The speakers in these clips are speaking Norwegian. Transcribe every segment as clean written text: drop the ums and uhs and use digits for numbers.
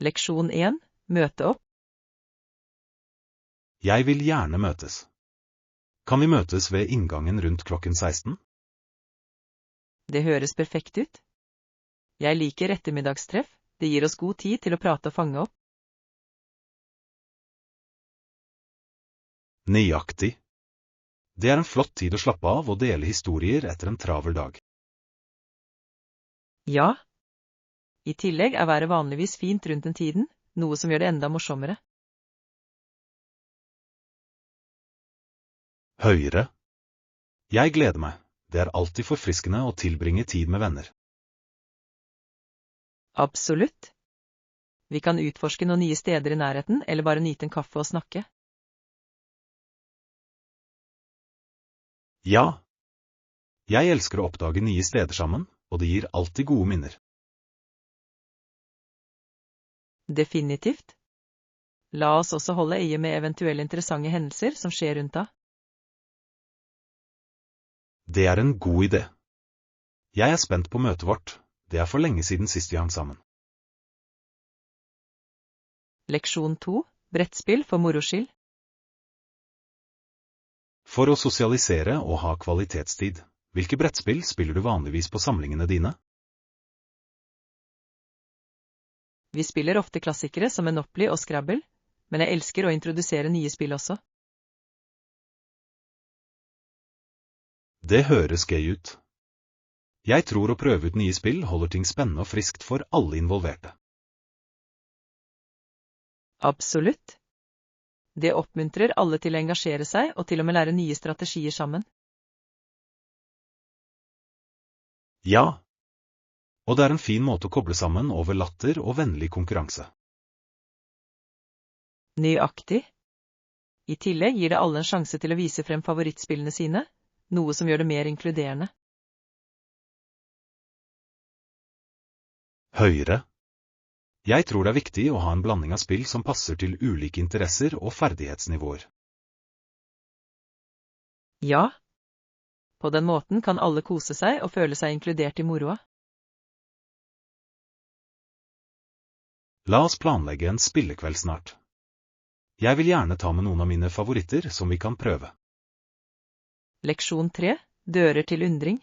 Leksjon 1. Møte opp. Jeg vil gjerne møtes. Kan vi møtes ved inngangen rundt klokken 16? Det høres perfekt ut. Jeg liker ettermiddagstreff, det gir oss god tid til å prate og fange opp. Nøyaktig. Det er en flott tid å slappe av og dele historier etter en travel dag. Ja. I tillegg er været vanligvis fint rundt den tiden, noe som gjør det enda morsommere. Høyre. Jeg gleder meg. Det er alltid forfriskende å tilbringe tid med venner. Absolutt. Vi kan utforske noen nye steder i nærheten, eller bare nyte en kaffe og snakke. Ja. Jeg elsker å oppdage nye steder sammen, og det gir alltid gode minner. Definitivt. La oss også holde øye med eventuelle interessante hendelser som skjer rundt da. Det er en god idé. Jeg er spent på møtet vårt. Det er for lenge siden sist vi hang sammen. Leksjon 2. Brettspill for moro skyld. For å sosialisere og ha kvalitetstid, hvilke brettspill spiller du vanligvis på samlingene dine? Vi spiller ofte klassikere som Monopoly og Scrabble, men jeg elsker å introdusere nye spill også. Det høres gøy ut. Jeg tror å prøve ut nye spill holder ting spennende og friskt for alle involverte. Absolutt. Det oppmuntrer alle til å engasjere seg og til og med lære nye strategier sammen. Ja. Og det er en fin måte å koble sammen over latter og vennlig konkurranse. Nøyaktig. I tillegg gir det alle en sjanse til å vise frem favorittspillene sine, noe som gjør det mer inkluderende. Høyre. Jeg tror det er viktig å ha en blanding av spill som passer til ulike interesser og ferdighetsnivåer. Ja. På den måten kan alle kose seg og føle seg inkludert i moroa. La oss planlegge en spillekveld snart. Jeg vil gjerne ta med noen av mine favoritter som vi kan prøve. Leksjon 3. Dører til undring.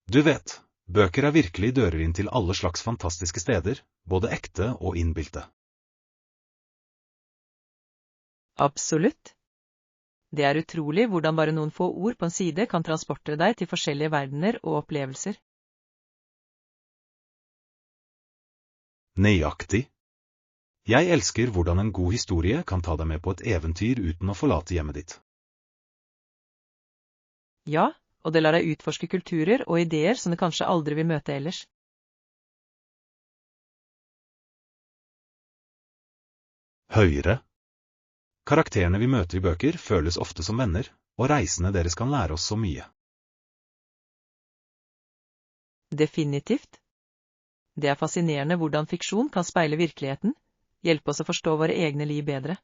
Du vet, bøker er virkelig dører inn til alle slags fantastiske steder, både ekte og innbilte. Absolutt. Det er utrolig hvordan bare noen få ord på en side kan transportere deg til forskjellige verdener og opplevelser. Nøyaktig. Jeg elsker hvordan en god historie kan ta deg med på et eventyr uten å forlate hjemmet ditt. Ja, og det lar deg utforske kulturer og ideer som du kanskje aldri vil møte ellers. Høyre. Karakterene vi møter i bøker føles ofte som venner, og reisene deres kan lære oss så mye. Definitivt. Det er fascinerende hvordan fiksjon kan speile virkeligheten, hjelpe oss å forstå våre egne liv bedre.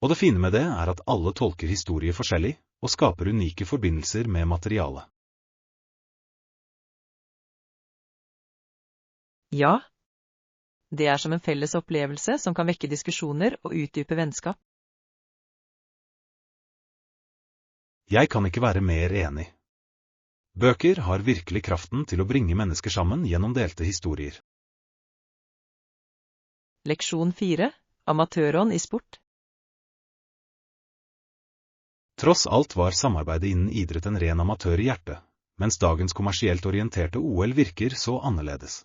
Og det fine med det er at alle tolker historier forskjellig, og skaper unike forbindelser med materialet. Ja. Det er som en felles opplevelse som kan vekke diskusjoner og utdype vennskap. Jeg kan ikke være mer enig. Bøker har virkelig kraften til å bringe mennesker sammen gjennom delte historier. Leksjon 4. Amatørånd i sport. Tross alt var samarbeidet innen idrett en ren amatør i hjertet, mens dagens kommersielt orienterte OL virker så annerledes.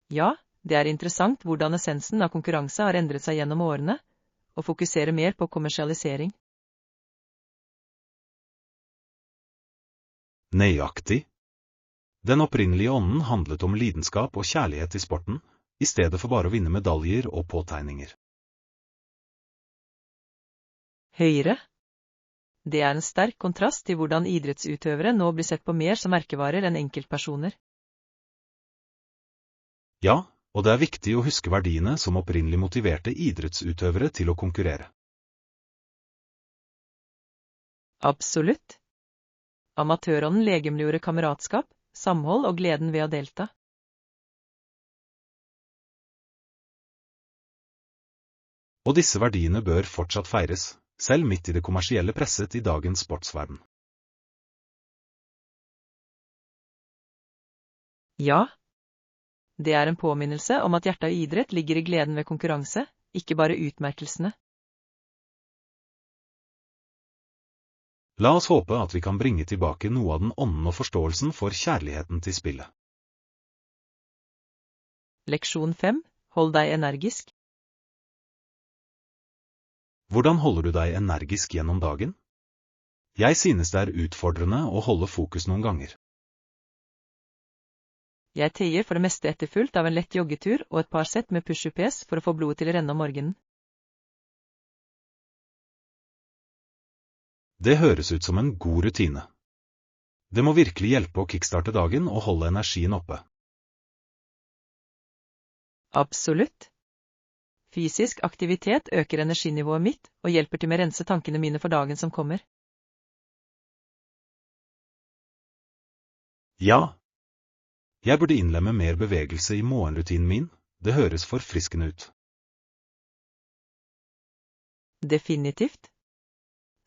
Ja, det er interessant hvordan essensen av konkurranse har endret seg gjennom årene, og fokuserer mer på kommersialisering. Nøyaktig. Den opprinnelige ånden handlet om lidenskap og kjærlighet i sporten, i stedet for bare å vinne medaljer og påtegninger. Høyre. Det er en sterk kontrast til hvordan idrettsutøvere nå blir sett på mer som merkevarer enn enkeltpersoner. Ja, og det er viktig å huske verdiene som opprinnelig motiverte idrettsutøvere til å konkurrere. Absolutt. Amatørånden legemliggjorde kameratskap, samhold og gleden ved å delta. Og disse verdiene bør fortsatt feires, selv midt i det kommersielle presset i dagens sportsverden. Ja, det er en påminnelse om at hjertet av idrett ligger i gleden ved konkurranse, ikke bare utmerkelsene. La oss håpe at vi kan bringe tilbake noe av den ånden og forståelsen for kjærligheten til spillet. Leksjon 5. Hold deg energisk. Hvordan holder du deg energisk gjennom dagen? Jeg synes det er utfordrende å holde fokus noen ganger. Jeg teier for det meste etterfulgt av en lett joggetur og et par sett med push-up-pes for å få blodet til å renne om morgenen. Det høres ut som en god rutine. Det må virkelig hjelpe å kickstarte dagen og holde energien oppe. Absolutt. Fysisk aktivitet øker energinivået mitt og hjelper til med å rense tankene mine for dagen som kommer. Ja. Jeg burde innlemme mer bevegelse i morgenrutinen min, det høres forfriskende ut. Definitivt.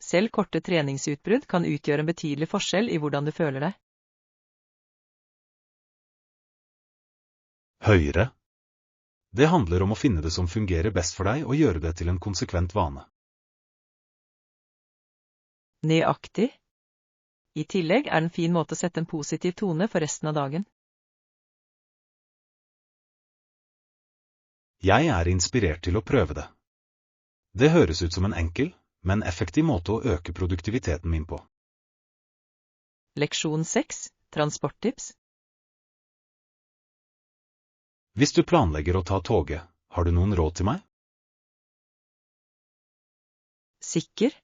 Selv korte treningsutbrudd kan utgjøre en betydelig forskjell i hvordan du føler deg. Høyere. Det handler om å finne det som fungerer best for deg og gjøre det til en konsekvent vane. Nøyaktig. I tillegg er det en fin måte å sette en positiv tone for resten av dagen. Jeg er inspirert til å prøve det. Det høres ut som en enkel, men effektiv måte å øke produktiviteten min på. Leksjon 6. Transporttips. Hvis du planlegger å ta toget, har du noen råd til meg? Sikker?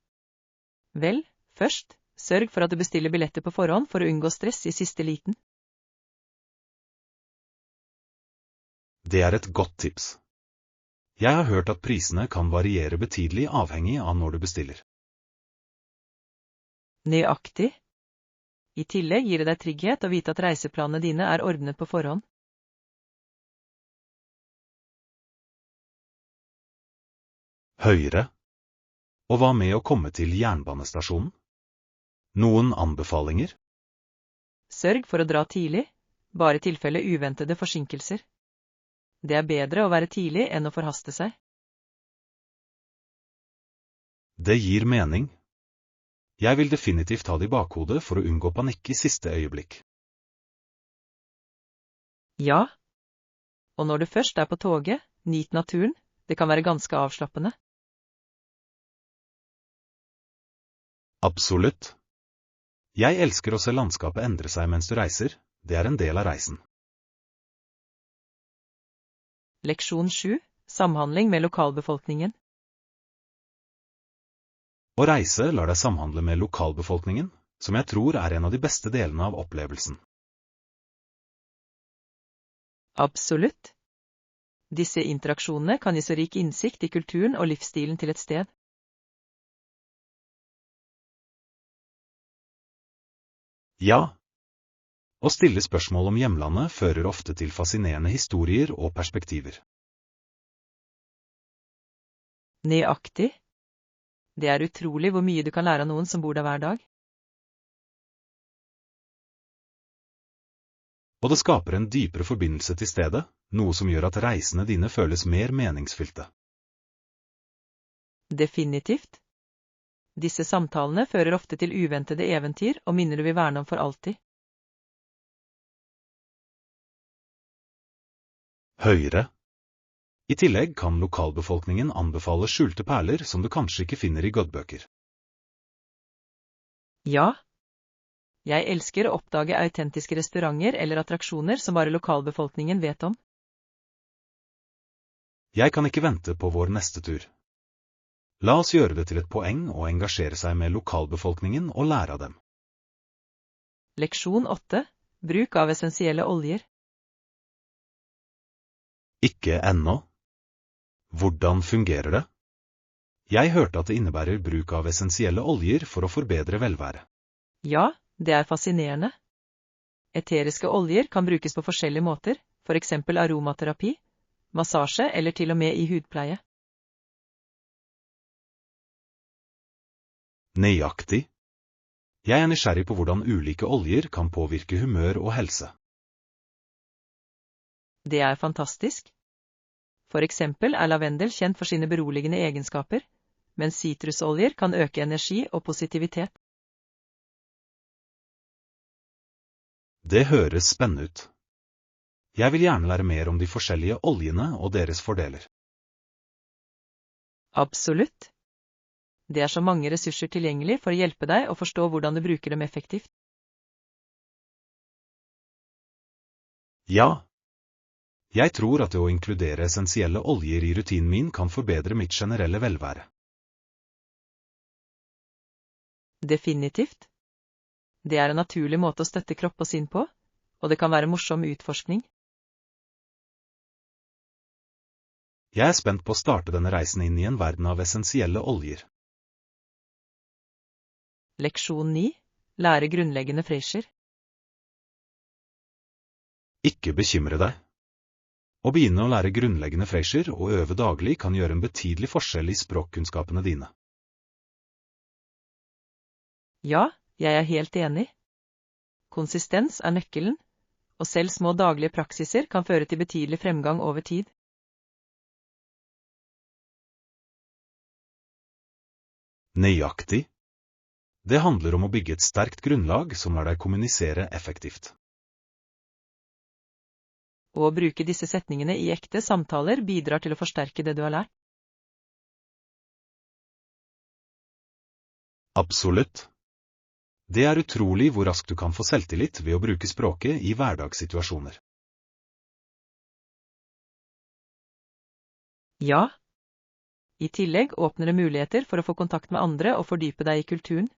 Vel, først, sørg for at du bestiller billetter på forhånd for å unngå stress i siste liten. Det er et godt tips. Jeg har hørt at prisene kan variere betydelig avhengig av når du bestiller. Nøyaktig. I tillegg gir det deg trygghet å vite at reiseplanene dine er ordnet på forhånd. Høyere. Og hva med å komme til jernbanestasjonen? Noen anbefalinger? Sørg for å dra tidlig, bare i tilfelle uventede forsinkelser. Det er bedre å være tidlig enn å forhaste seg. Det gir mening. Jeg vil definitivt ha det i bakhodet for å unngå panikk i siste øyeblikk. Ja. Og når du først er på toget, nyt naturen, det kan være ganske avslappende. Absolutt. Jeg elsker å se landskapet endre seg mens du reiser, det er en del av reisen. Leksjon 7. Samhandling med lokalbefolkningen. Å reise lar deg samhandle med lokalbefolkningen, som jeg tror er en av de beste delene av opplevelsen. Absolutt. Disse interaksjonene kan gi så rik innsikt i kulturen og livsstilen til et sted. Ja. Å stille spørsmål om hjemlandet fører ofte til fascinerende historier og perspektiver. Nøyaktig. Det er utrolig hvor mye du kan lære av noen som bor der hver dag. Og det skaper en dypere forbindelse til stedet, noe som gjør at reisene dine føles mer meningsfylte. Definitivt. Disse samtalene fører ofte til uventede eventyr og minner du vil verne om for alltid. Høyere. I tillegg kan lokalbefolkningen anbefale skjulte perler som du kanskje ikke finner i godbøker. Ja. Jeg elsker å oppdage autentiske restauranter eller attraksjoner som bare lokalbefolkningen vet om. Jeg kan ikke vente på vår neste tur. La oss gjøre det til et poeng å engasjere seg med lokalbefolkningen og lære av dem. Leksjon 8. Bruk av essensielle oljer. Ikke ennå. Hvordan fungerer det? Jeg hørte at det innebærer bruk av essensielle oljer for å forbedre velvære. Ja, Det er fascinerende. Eteriske oljer kan brukes på forskjellige måter, for eksempel aromaterapi, massasje eller til og med i hudpleie. Nøyaktig. Jeg er nysgjerrig på hvordan ulike oljer kan påvirke humør og helse. Det er fantastisk. For eksempel er lavendel kjent for sine beroligende egenskaper, mens sitrusoljer kan øke energi og positivitet. Det høres spennende ut. Jeg vil gjerne lære mer om de forskjellige oljene og deres fordeler. Absolutt. Det er så mange ressurser tilgjengelig for å hjelpe deg å forstå hvordan du bruker dem effektivt. Ja. Jeg tror at det å inkludere essensielle oljer i rutinen min kan forbedre mitt generelle velvære. Definitivt. Det er en naturlig måte å støtte kropp og sinn på, og det kan være morsom utforskning. Jeg er spent på å starte denne reisen inn i en verden av essensielle oljer. Leksjon 9. Lære grunnleggende frasjer. Ikke bekymre deg. Å begynne å lære grunnleggende frasjer og øve daglig kan gjøre en betydelig forskjell i språkkunnskapene dine. Ja, jeg er helt enig. Konsistens er nøkkelen, og selv små daglige praksiser kan føre til betydelig fremgang over tid. Nøyaktig. Det handler om å bygge et sterkt grunnlag som lar deg kommunisere effektivt. Og å bruke disse setningene i ekte samtaler bidrar til å forsterke det du har lært. Absolutt. Det er utrolig hvor raskt du kan få selvtillit ved å bruke språket i hverdagssituasjoner. Ja. I tillegg åpner det muligheter for å få kontakt med andre og fordype deg i kulturen.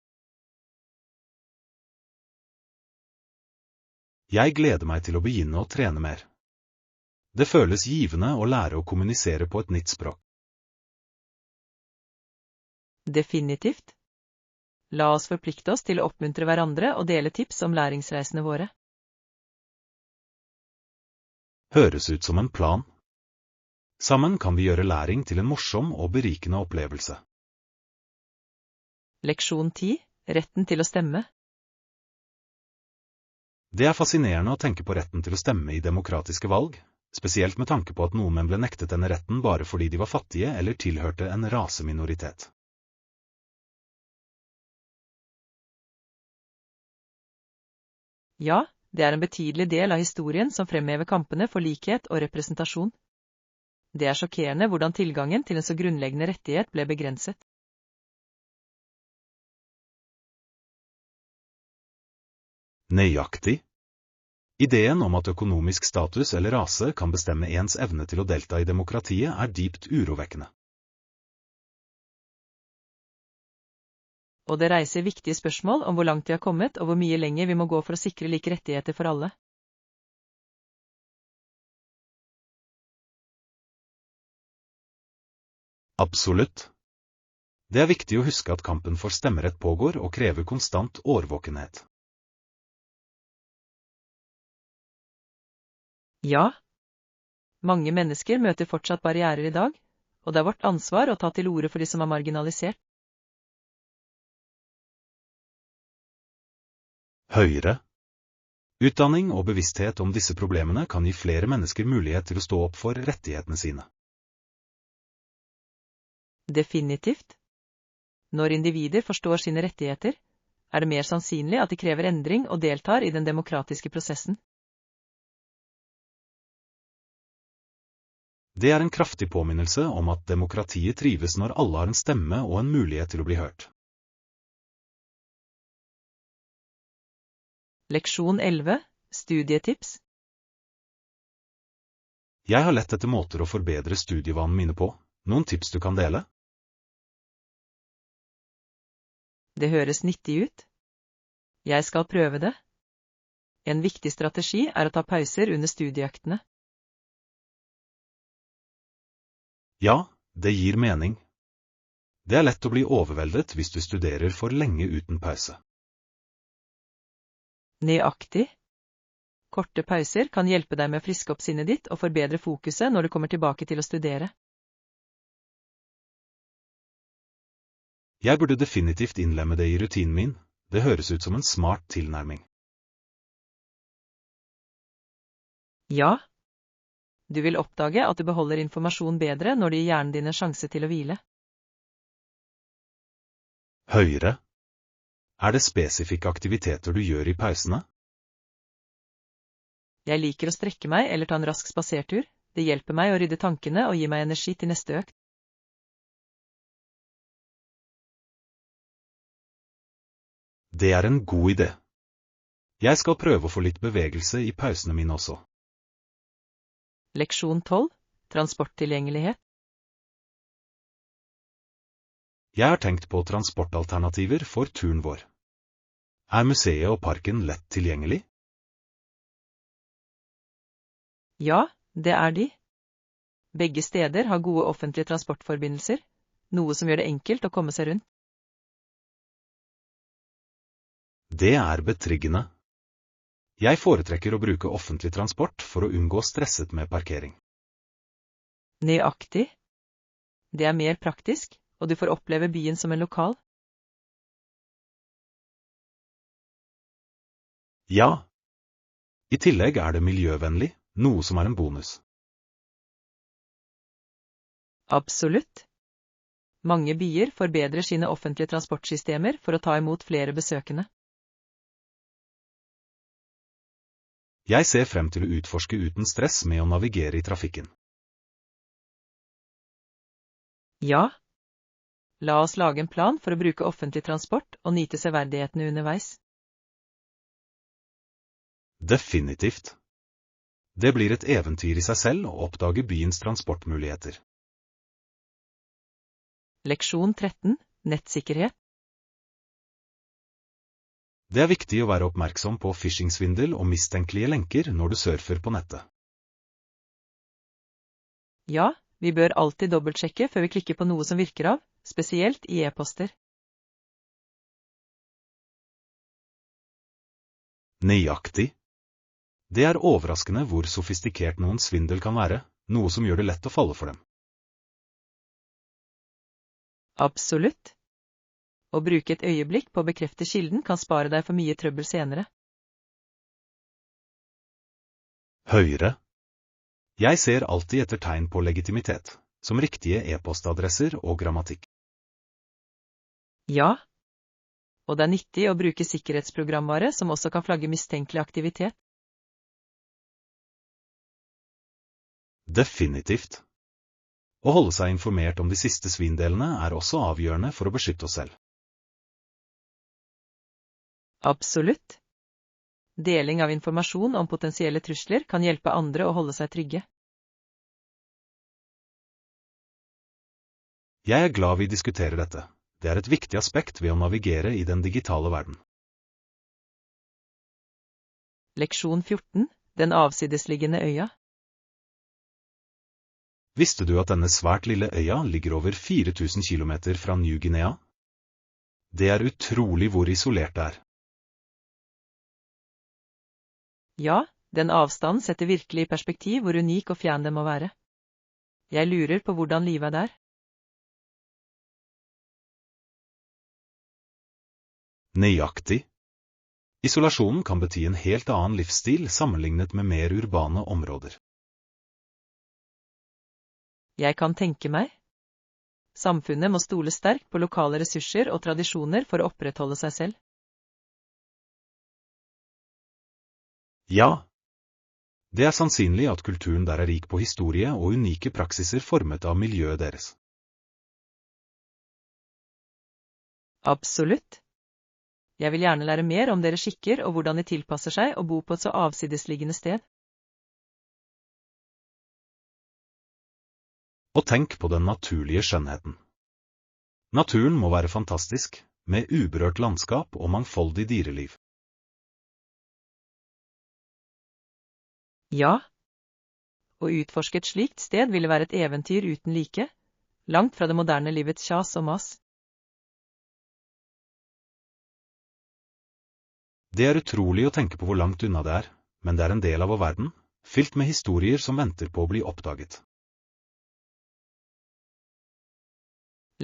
Jeg gleder meg til å begynne å trene mer. Det føles givende å lære å kommunisere på et nytt språk. Definitivt. La oss forplikte oss til å oppmuntre hverandre og dele tips om læringsreisene våre. Høres ut som en plan. Sammen kan vi gjøre læring til en morsom og berikende opplevelse. Leksjon 10. Retten til å stemme. Det er fascinerende å tenke på retten til å stemme i demokratiske valg, spesielt med tanke på at noen menn ble nektet denne retten bare fordi de var fattige eller tilhørte en raseminoritet. Ja, det er en betydelig del av historien som fremhever kampene for likhet og representasjon. Det er sjokkerende hvordan tilgangen til en så grunnleggende rettighet ble begrenset. Nøyaktig. Ideen om at økonomisk status eller rase kan bestemme ens evne til å delta i demokratiet er dypt urovekkende. Og det reiser viktige spørsmål om hvor langt vi har kommet og hvor mye lenger vi må gå for å sikre like rettigheter for alle. Absolutt. Det er viktig å huske at kampen for stemmerett pågår og krever konstant årvåkenhet. Ja. Mange mennesker møter fortsatt barrierer i dag, og det er vårt ansvar å ta til orde for de som er marginalisert. Høyere. Utdanning og bevissthet om disse problemene kan gi flere mennesker mulighet til å stå opp for rettighetene sine. Definitivt. Når individer forstår sine rettigheter, er det mer sannsynlig at de krever endring og deltar i den demokratiske prosessen. Det er en kraftig påminnelse om at demokratiet trives når alle har en stemme og en mulighet til å bli hørt. Leksjon 11. Studietips. Jeg har lett etter måter å forbedre studievanene mine på. Noen tips du kan dele? Det høres nyttig ut. Jeg skal prøve det. En viktig strategi er å ta pauser under studieøktene. Ja, det gir mening. Det er lett å bli overveldet hvis du studerer for lenge uten pause. Nøyaktig. Korte pauser kan hjelpe deg med å friske opp sinnet ditt og forbedre fokuset når du kommer tilbake til å studere. Jeg burde definitivt innlemme det i rutinen min. Det høres ut som en smart tilnærming. Ja. Du vil oppdage at du beholder informasjon bedre når det gir hjernen din en sjanse til å hvile. Høyre. Er det spesifikke aktiviteter du gjør i pausene? Jeg liker å strekke meg eller ta en rask spasertur. Det hjelper meg å rydde tankene og gi meg energi til neste økt. Det er en god idé. Jeg skal prøve å få litt bevegelse i pausene mine også. Leksjon 12. Transporttilgjengelighet. Jeg har tenkt på transportalternativer for turen vår. Er museet og parken lett tilgjengelig? Ja, det er de. Begge steder har gode offentlige transportforbindelser, noe som gjør det enkelt å komme seg rundt. Det er betryggende. Jeg foretrekker å bruke offentlig transport for å unngå stresset med parkering. Nøyaktig. Det er mer praktisk, og du får oppleve byen som en lokal. Ja. I tillegg er det miljøvennlig, noe som er en bonus. Absolutt. Mange byer forbedrer sine offentlige transportsystemer for å ta imot flere besøkende. Jeg ser frem til å utforske uten stress med å navigere i trafikken. Ja. La oss lage en plan for å bruke offentlig transport og nyte severdighetene underveis. Definitivt. Det blir et eventyr i seg selv å oppdage byens transportmuligheter. Leksjon 13. Nettsikkerhet. Det er viktig å være oppmerksom på phishing-svindel og mistenkelige lenker når du surfer på nettet. Ja, vi bør alltid dobbeltsjekke før vi klikker på noe som virker av, spesielt i e-poster. Nøyaktig. Det er overraskende hvor sofistikert noen svindel kan være, noe som gjør det lett å falle for dem. Absolutt. Å bruke et øyeblikk på å bekrefte kilden kan spare deg for mye trøbbel senere. Høyre. Jeg ser alltid etter tegn på legitimitet, som riktige e-postadresser og grammatikk. Ja. Og det er nyttig å bruke sikkerhetsprogramvare som også kan flagge mistenkelig aktivitet. Definitivt. Å holde seg informert om de siste svindelene er også avgjørende for å beskytte oss selv. Absolutt. Deling av informasjon om potensielle trusler kan hjelpe andre å holde seg trygge. Jeg er glad vi diskuterer dette. Det er et viktig aspekt ved å navigere i den digitale verden. Leksjon 14. Den avsidesliggende øya. Visste du at denne svært lille øya ligger over 4000 kilometer fra New Guinea? Det er utrolig hvor isolert det er. Ja, den avstanden setter virkelig i perspektiv hvor unik og fjern den må være. Jeg lurer på hvordan livet er der. Nøyaktig. Isolasjonen kan bety en helt annen livsstil sammenlignet med mer urbane områder. Jeg kan tenke meg. Samfunnet må stole sterkt på lokale ressurser og tradisjoner for å opprettholde seg selv. Ja. Det er sannsynlig at kulturen der er rik på historie og unike praksiser formet av miljøet deres. Absolutt. Jeg vil gjerne lære mer om deres skikker og hvordan de tilpasser seg å bo på et så avsidesliggende sted. Og tenk på den naturlige skjønnheten. Naturen må være fantastisk, med uberørt landskap og mangfoldig dyreliv. Ja. Å utforske et slikt sted ville være et eventyr uten like, langt fra det moderne livets kjas og mas. Det er utrolig å tenke på hvor langt unna det er, men det er en del av vår verden, fylt med historier som venter på å bli oppdaget.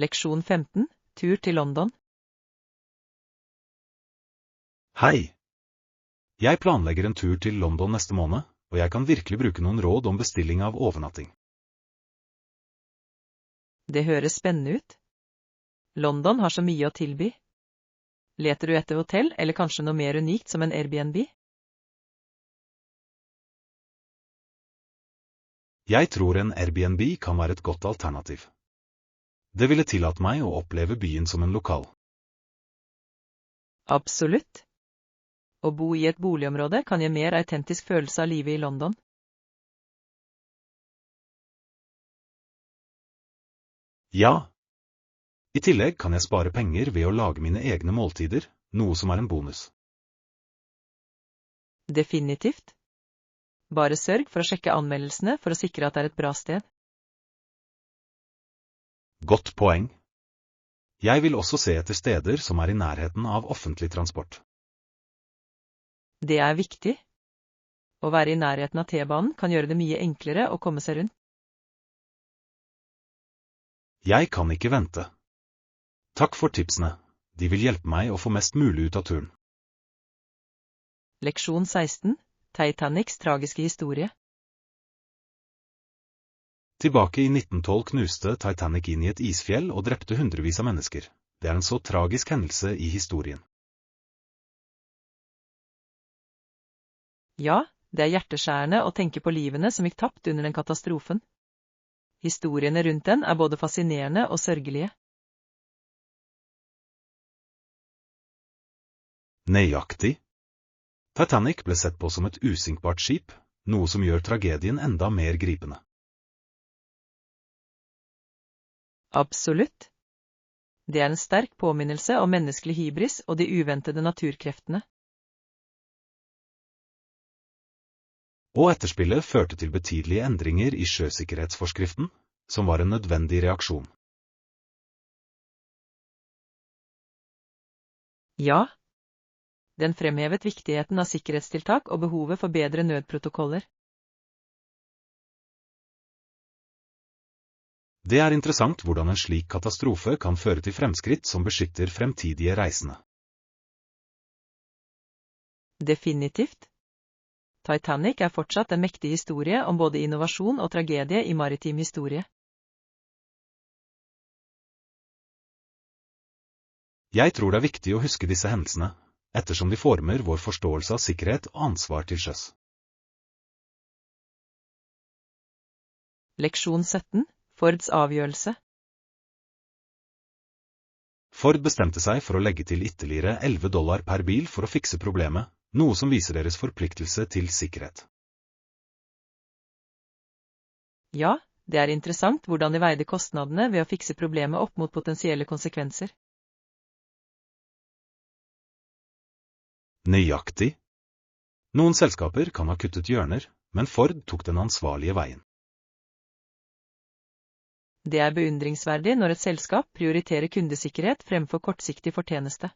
Leksjon 15. Tur til London. Hei! Jeg planlegger en tur til London neste måned, og jeg kan virkelig bruke noen råd om bestilling av overnatting. Det høres spennende ut. London har så mye å tilby. Leter du etter hotell, eller kanskje noe mer unikt som en Airbnb? Jeg tror en Airbnb kan være et godt alternativ. Det ville tillatt meg å oppleve byen som en lokal. Absolutt. Å bo i et boligområde kan gi mer autentisk følelse av livet i London. Ja. I tillegg kan jeg spare penger ved å lage mine egne måltider, noe som er en bonus. Definitivt. Bare sørg for å sjekke anmeldelsene for å sikre at det er et bra sted. Godt poeng. Jeg vil også se etter steder som er i nærheten av offentlig transport. Det er viktig. Å være i nærheten av T-banen kan gjøre det mye enklere å komme seg rundt. Jeg kan ikke vente. Takk for tipsene. De vil hjelpe meg å få mest mulig ut av turen. Leksjon 16. Titanics tragiske historie. Tilbake i 1912 knuste Titanic inn i et isfjell og drepte hundrevis av mennesker. Det er en så tragisk hendelse i historien. Ja, det er hjerteskjærende å tenke på livene som gikk tapt under den katastrofen. Historiene rundt den er både fascinerende og sørgelige. Nøyaktig. Titanic ble sett på som et usinkbart skip, noe som gjør tragedien enda mer gripende. Absolutt. Det er en sterk påminnelse om menneskelig hybris og de uventede naturkreftene. Og etterspillet førte til betydelige endringer i sjøsikkerhetsforskriften, som var en nødvendig reaksjon. Ja. Den fremhevet viktigheten av sikkerhetstiltak og behovet for bedre nødprotokoller. Det er interessant hvordan en slik katastrofe kan føre til fremskritt som beskytter fremtidige reisende. Definitivt. Titanic er fortsatt en mektig historie om både innovasjon og tragedie i maritim historie. Jeg tror det er viktig å huske disse hendelsene, ettersom de former vår forståelse av sikkerhet og ansvar til sjøs. Leksjon 17. Fords avgjørelse. Ford bestemte seg for å legge til ytterligere $11 per bil for å fikse problemet, noe som viser deres forpliktelse til sikkerhet. Ja, det er interessant hvordan de veide kostnadene ved å fikse problemet opp mot potensielle konsekvenser. Nøyaktig. Noen selskaper kan ha kuttet hjørner, men Ford tok den ansvarlige veien. Det er beundringsverdig når et selskap prioriterer kundesikkerhet fremfor kortsiktig fortjeneste.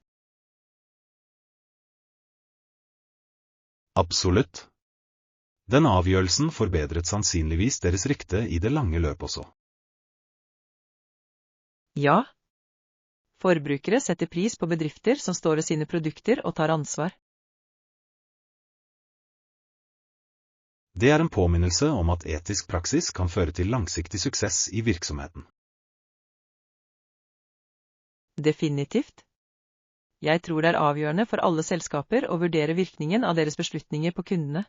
Absolutt. Den avgjørelsen forbedret sannsynligvis deres rykte i det lange løp også. Ja. Forbrukere setter pris på bedrifter som står ved sine produkter og tar ansvar. Det er en påminnelse om at etisk praksis kan føre til langsiktig suksess i virksomheten. Definitivt. Jeg tror det er avgjørende for alle selskaper å vurdere virkningen av deres beslutninger på kundene.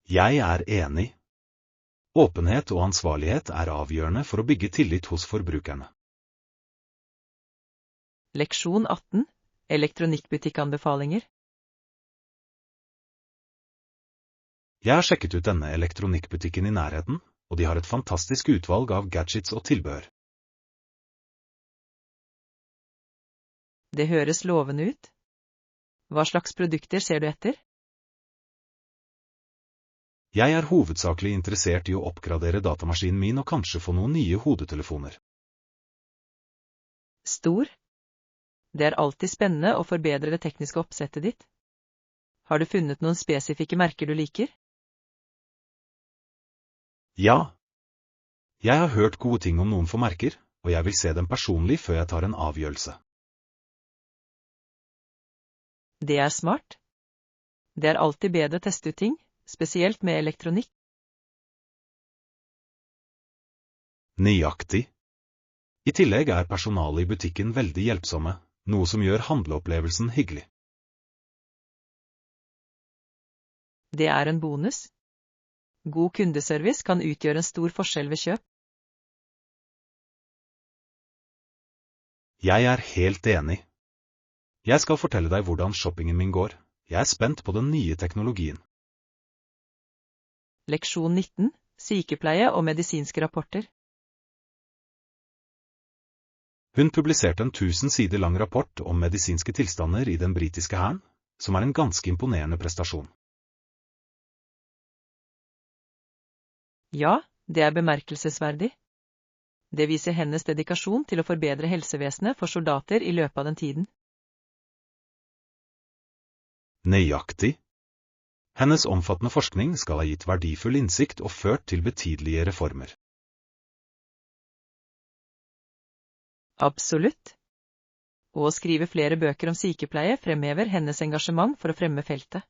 Jeg er enig. Åpenhet og ansvarlighet er avgjørende for å bygge tillit hos forbrukerne. Leksjon 18. Elektronikkbutikkanbefalinger. Jeg har sjekket ut denne elektronikkbutikken i nærheten, og de har et fantastisk utvalg av gadgets og tilbehør. Det høres lovende ut. Hva slags produkter ser du etter? Jeg er hovedsakelig interessert i å oppgradere datamaskinen min og kanskje få noen nye hodetelefoner. Stor. Det er alltid spennende å forbedre det tekniske oppsettet ditt. Har du funnet noen spesifikke merker du liker? Ja. Jeg har hørt gode ting om noen få merker, og jeg vil se dem personlig før jeg tar en avgjørelse. Det er smart. Det er alltid bedre å teste ut ting, spesielt med elektronikk. Nøyaktig. I tillegg er personalet i butikken veldig hjelpsomme, noe som gjør handleopplevelsen hyggelig. Det er en bonus. God kundeservice kan utgjøre en stor forskjell ved kjøp. Jeg er helt enig. Jeg skal fortelle deg hvordan shoppingen min går. Jeg er spent på den nye teknologien. Leksjon 19. Sykepleie og medisinske rapporter. Hun publiserte en 1000 sider lang rapport om medisinske tilstander i den britiske hæren, som er en ganske imponerende prestasjon. Ja, det er bemerkelsesverdig. Det viser hennes dedikasjon til å forbedre helsevesenet for soldater i løpet av den tiden. Nøyaktig. Hennes omfattende forskning skal ha gitt verdifull innsikt og ført til betydelige reformer. Absolutt. Og å skrive flere bøker om sykepleie fremhever hennes engasjement for å fremme feltet.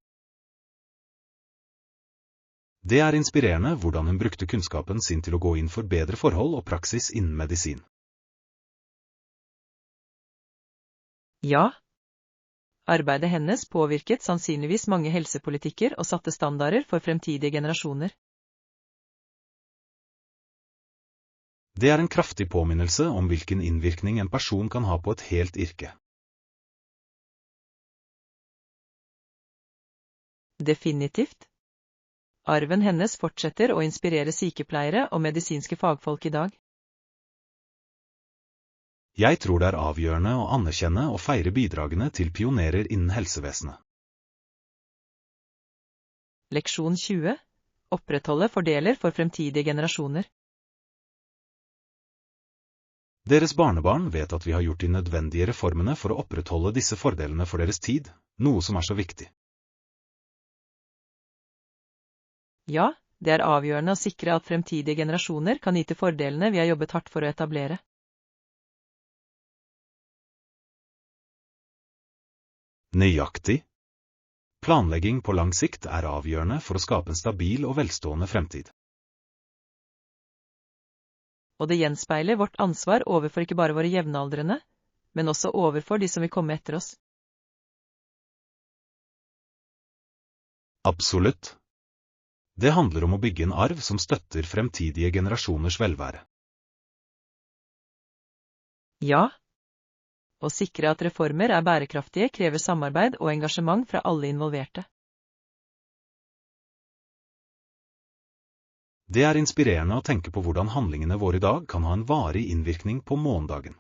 Det er inspirerende hvordan hun brukte kunnskapen sin til å gå inn for bedre forhold og praksis innen medisin. Ja. Arbeidet hennes påvirket sannsynligvis mange helsepolitikker og satte standarder for fremtidige generasjoner. Det er en kraftig påminnelse om hvilken innvirkning en person kan ha på et helt yrke. Definitivt. Arven hennes fortsetter å inspirere sykepleiere og medisinske fagfolk i dag. Jeg tror det er avgjørende å anerkjenne og feire bidragene til pionerer innen helsevesenet. Leksjon 20. Opprettholde fordeler for fremtidige generasjoner. Deres barnebarn vet at vi har gjort de nødvendige reformene for å opprettholde disse fordelene for deres tid, noe som er så viktig. Ja, det er avgjørende å sikre at fremtidige generasjoner kan nyte fordelene vi har jobbet hardt for å etablere. Nøyaktig. Planlegging på lang sikt er avgjørende for å skape en stabil og velstående fremtid. Og det gjenspeiler vårt ansvar overfor ikke bare våre jevnaldrende, men også overfor de som vil komme etter oss. Absolutt. Det handler om å bygge en arv som støtter fremtidige generasjoners velvære. Ja. Å sikre at reformer er bærekraftige krever samarbeid og engasjement fra alle involverte. Det er inspirerende å tenke på hvordan handlingene våre i dag kan ha en varig innvirkning på morgendagen.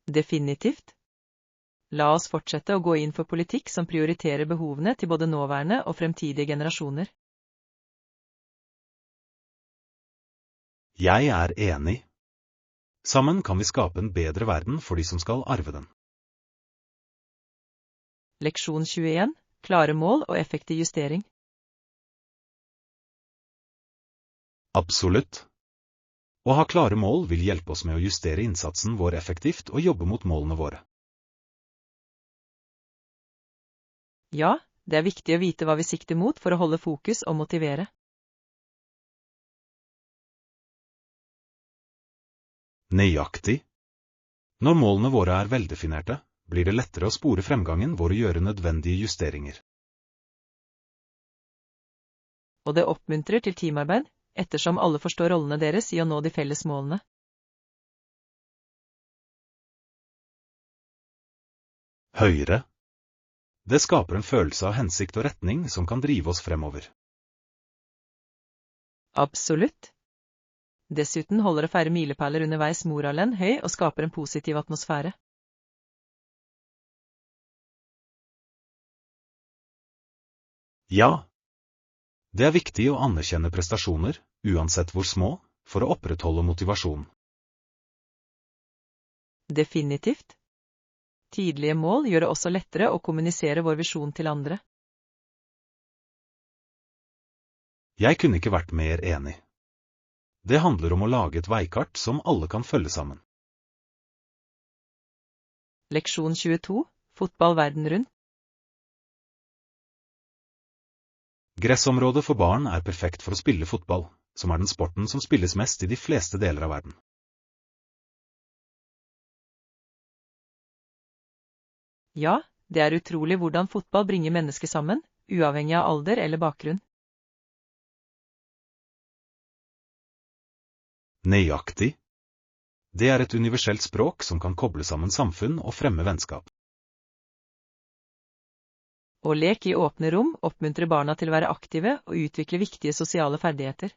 Definitivt. La oss fortsette å gå inn for politikk som prioriterer behovene til både nåværende og fremtidige generasjoner. Jeg er enig. Sammen kan vi skape en bedre verden for de som skal arve den. Leksjon 21. Klare mål og effektiv justering. Absolutt. Å ha klare mål vil hjelpe oss med å justere innsatsen vår effektivt og jobbe mot målene våre. Ja, det er viktig å vite hva vi sikter mot for å holde fokus og motivere. Nøyaktig. Når målene våre er veldefinerte, blir det lettere å spore fremgangen vår og gjøre nødvendige justeringer. Og det oppmuntrer til teamarbeid, ettersom alle forstår rollene deres i å nå de felles målene. Høyre. Det skaper en følelse av hensikt og retning som kan drive oss fremover. Absolutt. Dessuten holder å feire milepæler underveis moralen høy og skaper en positiv atmosfære. Ja. Det er viktig å anerkjenne prestasjoner, uansett hvor små, for å opprettholde motivasjonen. Definitivt. Tidlige mål gjør det også lettere å kommunisere vår visjon til andre. Jeg kunne ikke vært mer enig. Det handler om å lage et veikart som alle kan følge sammen. Leksjon 22. Fotball verden rundt. Gressområdet for barn er perfekt for å spille fotball, som er den sporten som spilles mest i de fleste deler av verden. Ja, det er utrolig hvordan fotball bringer mennesker sammen, uavhengig av alder eller bakgrunn. Nøyaktig. Det er et universelt språk som kan koble sammen samfunn og fremme vennskap. Og lek i åpne rom oppmuntrer barna til å være aktive og utvikle viktige sosiale ferdigheter.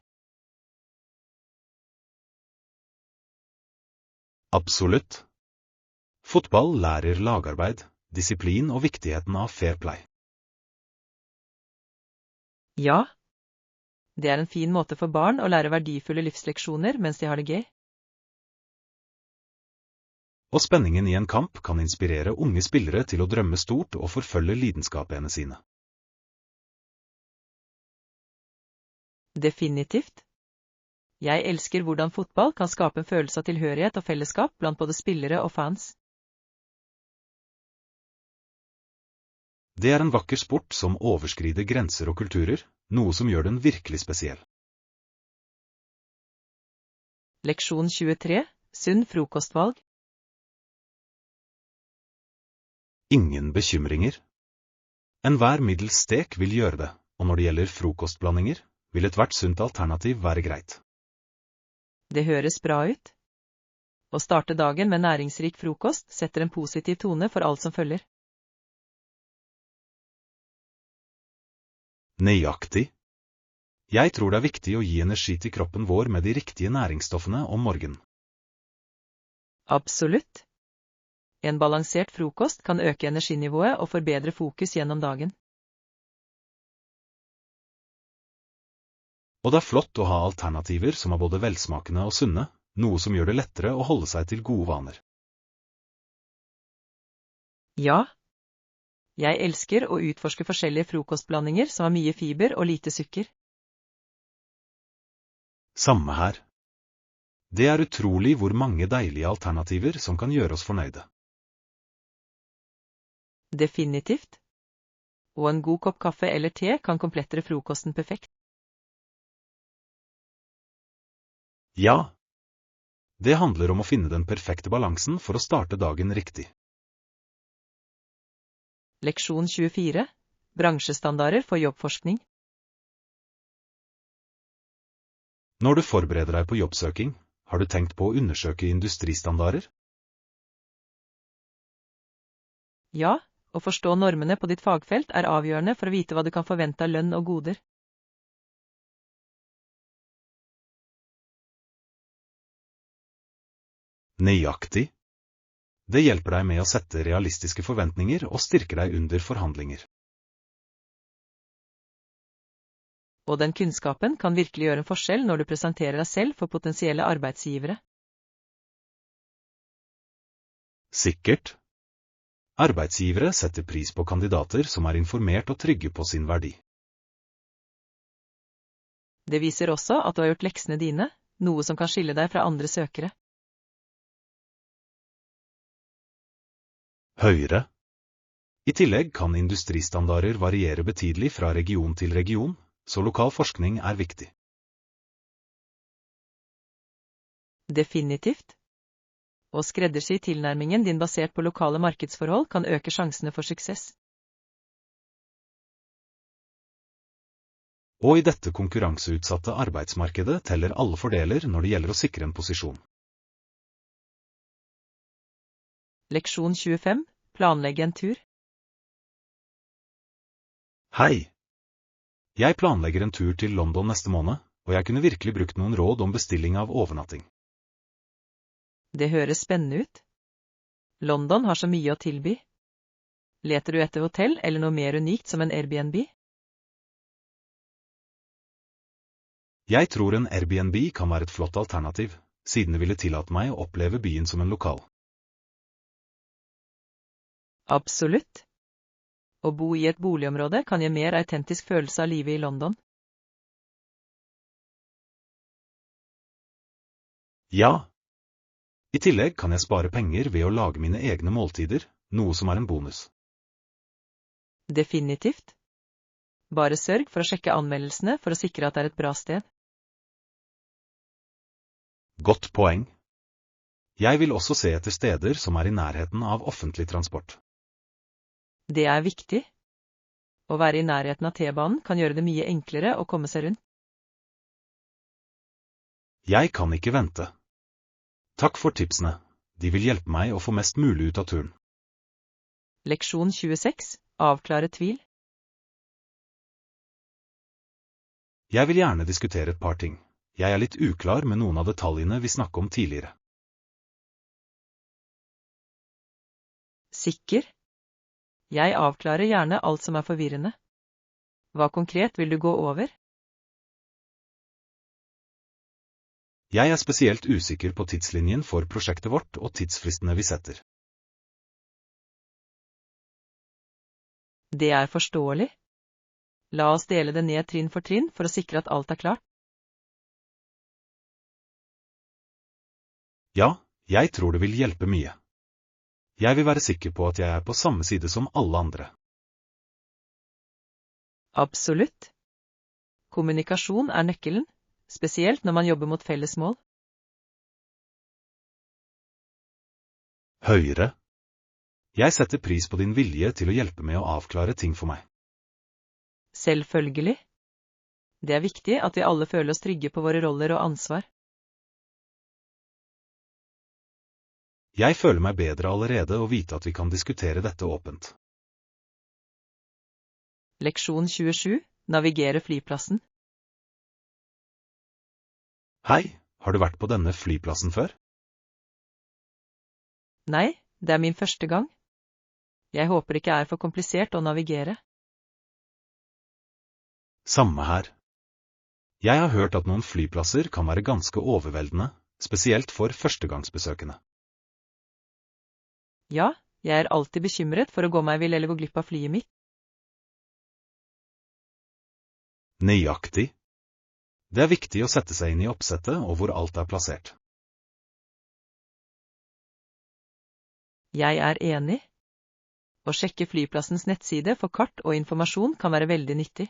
Absolutt. Fotball lærer lagarbeid, disiplin og viktigheten av fair play. Ja, det er en fin måte for barn å lære verdifulle livsleksjoner mens de har det gøy. Og spenningen i en kamp kan inspirere unge spillere til å drømme stort og forfølge lidenskapene sine. Definitivt. Jeg elsker hvordan fotball kan skape en følelse av tilhørighet og fellesskap blant både spillere og fans. Det er en vakker sport som overskrider grenser og kulturer, noe som gjør den virkelig spesiell. Leksjon 23. Sunn frokostvalg. Ingen bekymringer. Enhver middels stek vil gjøre det, og når det gjelder frokostblandinger, vil ethvert sunt alternativ være greit. Det høres bra ut. Å starte dagen med næringsrik frokost setter en positiv tone for alt som følger. Nøyaktig. Jeg tror det er viktig å gi energi til kroppen vår med de riktige næringsstoffene om morgenen. Absolutt. En balansert frokost kan øke energinivået og forbedre fokus gjennom dagen. Og det er flott å ha alternativer som er både velsmakende og sunne, noe som gjør det lettere å holde seg til gode vaner. Ja. Jeg elsker å utforske forskjellige frokostblandinger som har mye fiber og lite sukker. Samme her. Det er utrolig hvor mange deilige alternativer som kan gjøre oss fornøyde. Definitivt. Og en god kopp kaffe eller te kan komplettere frokosten perfekt. Ja. Det handler om å finne den perfekte balansen for å starte dagen riktig. Leksjon 24. Bransjestandarder for jobbforskning. Når du forbereder deg på jobbsøking, har du tenkt på å undersøke industristandarder? Ja, å forstå normene på ditt fagfelt er avgjørende for å vite hva du kan forvente av lønn og goder. Nøyaktig. Det hjelper deg med å sette realistiske forventninger og styrker deg under forhandlinger. Og den kunnskapen kan virkelig gjøre en forskjell når du presenterer deg selv for potensielle arbeidsgivere. Sikkert. Arbeidsgivere setter pris på kandidater som er informert og trygge på sin verdi. Det viser også at du har gjort leksene dine, noe som kan skille deg fra andre søkere. Høyere. I tillegg kan industristandarder variere betydelig fra region til region, så lokal forskning er viktig. Definitivt. Å skreddersy tilnærmingen din basert på lokale markedsforhold kan øke sjansene for suksess. Og i dette konkurranseutsatte arbeidsmarkedet teller alle fordeler når det gjelder å sikre en posisjon. Leksjon 25. Planlegge en tur. Hei! Jeg planlegger en tur til London neste måned, og jeg kunne virkelig brukt noen råd om bestilling av overnatting. Det høres spennende ut. London har så mye å tilby. Leter du etter hotell eller noe mer unikt som en Airbnb? Jeg tror en Airbnb kan være et flott alternativ, siden det ville tillate meg å oppleve byen som en lokal. Absolutt. Å bo i et boligområde kan gi mer autentisk følelse av livet i London. Ja. I tillegg kan jeg spare penger ved å lage mine egne måltider, noe som er en bonus. Definitivt. Bare sørg for å sjekke anmeldelsene for å sikre at det er et bra sted. Godt poeng. Jeg vil også se etter steder som er i nærheten av offentlig transport. Det er viktig. Å være i nærheten av T-banen kan gjøre det mye enklere å komme seg rundt. Jeg kan ikke vente. Takk for tipsene. De vil hjelpe meg å få mest mulig ut av turen. Leksjon 26. Avklare tvil. Jeg vil gjerne diskutere et par ting. Jeg er litt uklar med noen av detaljene vi snakket om tidligere. Sikker? Jeg avklarer gjerne alt som er forvirrende. Hva konkret vil du gå over? Jeg er spesielt usikker på tidslinjen for prosjektet vårt og tidsfristene vi setter. Det er forståelig. La oss dele det ned trinn for trinn for å sikre at alt er klart. Ja, jeg tror det vil hjelpe mye. Jeg vil være sikker på at jeg er på samme side som alle andre. Absolutt. Kommunikasjon er nøkkelen, spesielt når man jobber mot felles mål. Høyere. Jeg setter pris på din vilje til å hjelpe med å avklare ting for meg. Selvfølgelig. Det er viktig at vi alle føler oss trygge på våre roller og ansvar. Jeg føler meg bedre allerede å vite at vi kan diskutere dette åpent. Leksjon 27. Navigere flyplassen. Hei, har du vært på denne flyplassen før? Nei, det er min første gang. Jeg håper det ikke er for komplisert å navigere. Samme her. Jeg har hørt at noen flyplasser kan være ganske overveldende, spesielt for førstegangsbesøkende. Ja, jeg er alltid bekymret for å gå meg vill eller gå glipp av flyet mitt. Nøyaktig. Det er viktig å sette seg inn i oppsettet og hvor alt er plassert. Jeg er enig. Å sjekke flyplassens nettside for kart og informasjon kan være veldig nyttig.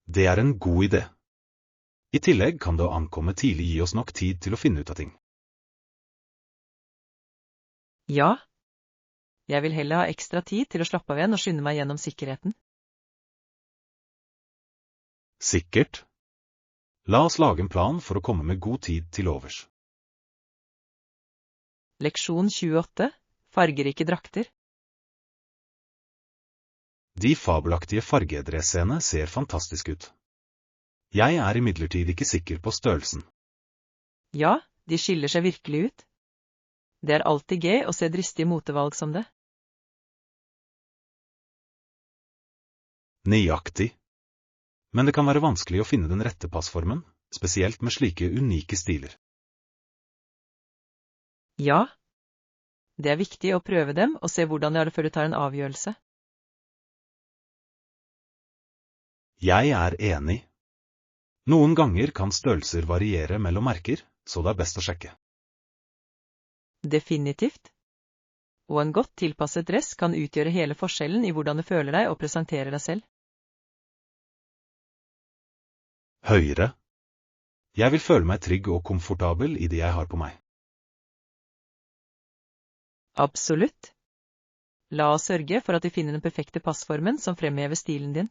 Det er en god idé. I tillegg kan det å ankomme tidlig gi oss nok tid til å finne ut av ting. Ja. Jeg vil heller ha ekstra tid til å slappe av igjen og skynde meg gjennom sikkerheten. Sikkert. La oss lage en plan for å komme med god tid til overs. Leksjon 28. Fargerike drakter. De fabelaktige fargedressene ser fantastisk ut. Jeg er imidlertid ikke sikker på størrelsen. Ja, de skiller seg virkelig ut. Det er alltid gøy å se dristige motevalg som det. Nøyaktig. Men det kan være vanskelig å finne den rette passformen, spesielt med slike unike stiler. Ja. Det er viktig å prøve dem og se hvordan de har det før du tar en avgjørelse. Jeg er enig. Noen ganger kan størrelser variere mellom merker, så det er best å sjekke. Definitivt. Og en godt tilpasset dress kan utgjøre hele forskjellen i hvordan du føler deg og presenterer deg selv. Høyere. Jeg vil føle meg trygg og komfortabel i det jeg har på meg. Absolutt. La oss sørge for at vi finner den perfekte passformen som fremhever stilen din.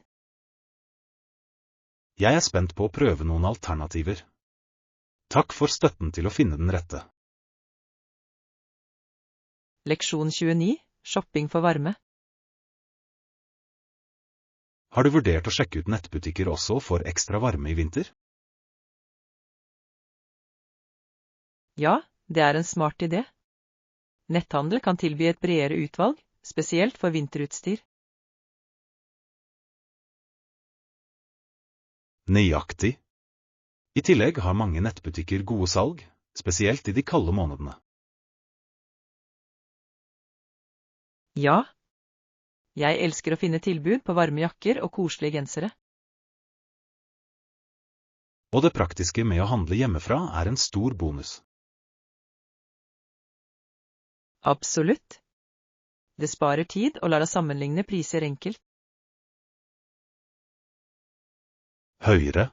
Jeg er spent på å prøve noen alternativer. Takk for støtten til å finne den rette. Leksjon 29. Shopping for varme. Har du vurdert å sjekke ut nettbutikker også for ekstra varme i vinter? Ja, det er en smart idé. Netthandel kan tilby et bredere utvalg, spesielt for vinterutstyr. Nøyaktig. I tillegg har mange nettbutikker gode salg, spesielt i de kalde månedene. Ja, jeg elsker å finne tilbud på varme jakker og koselige gensere. Og det praktiske med å handle hjemmefra er en stor bonus. Absolutt. Det sparer tid og lar deg sammenligne priser enkelt. Høyere.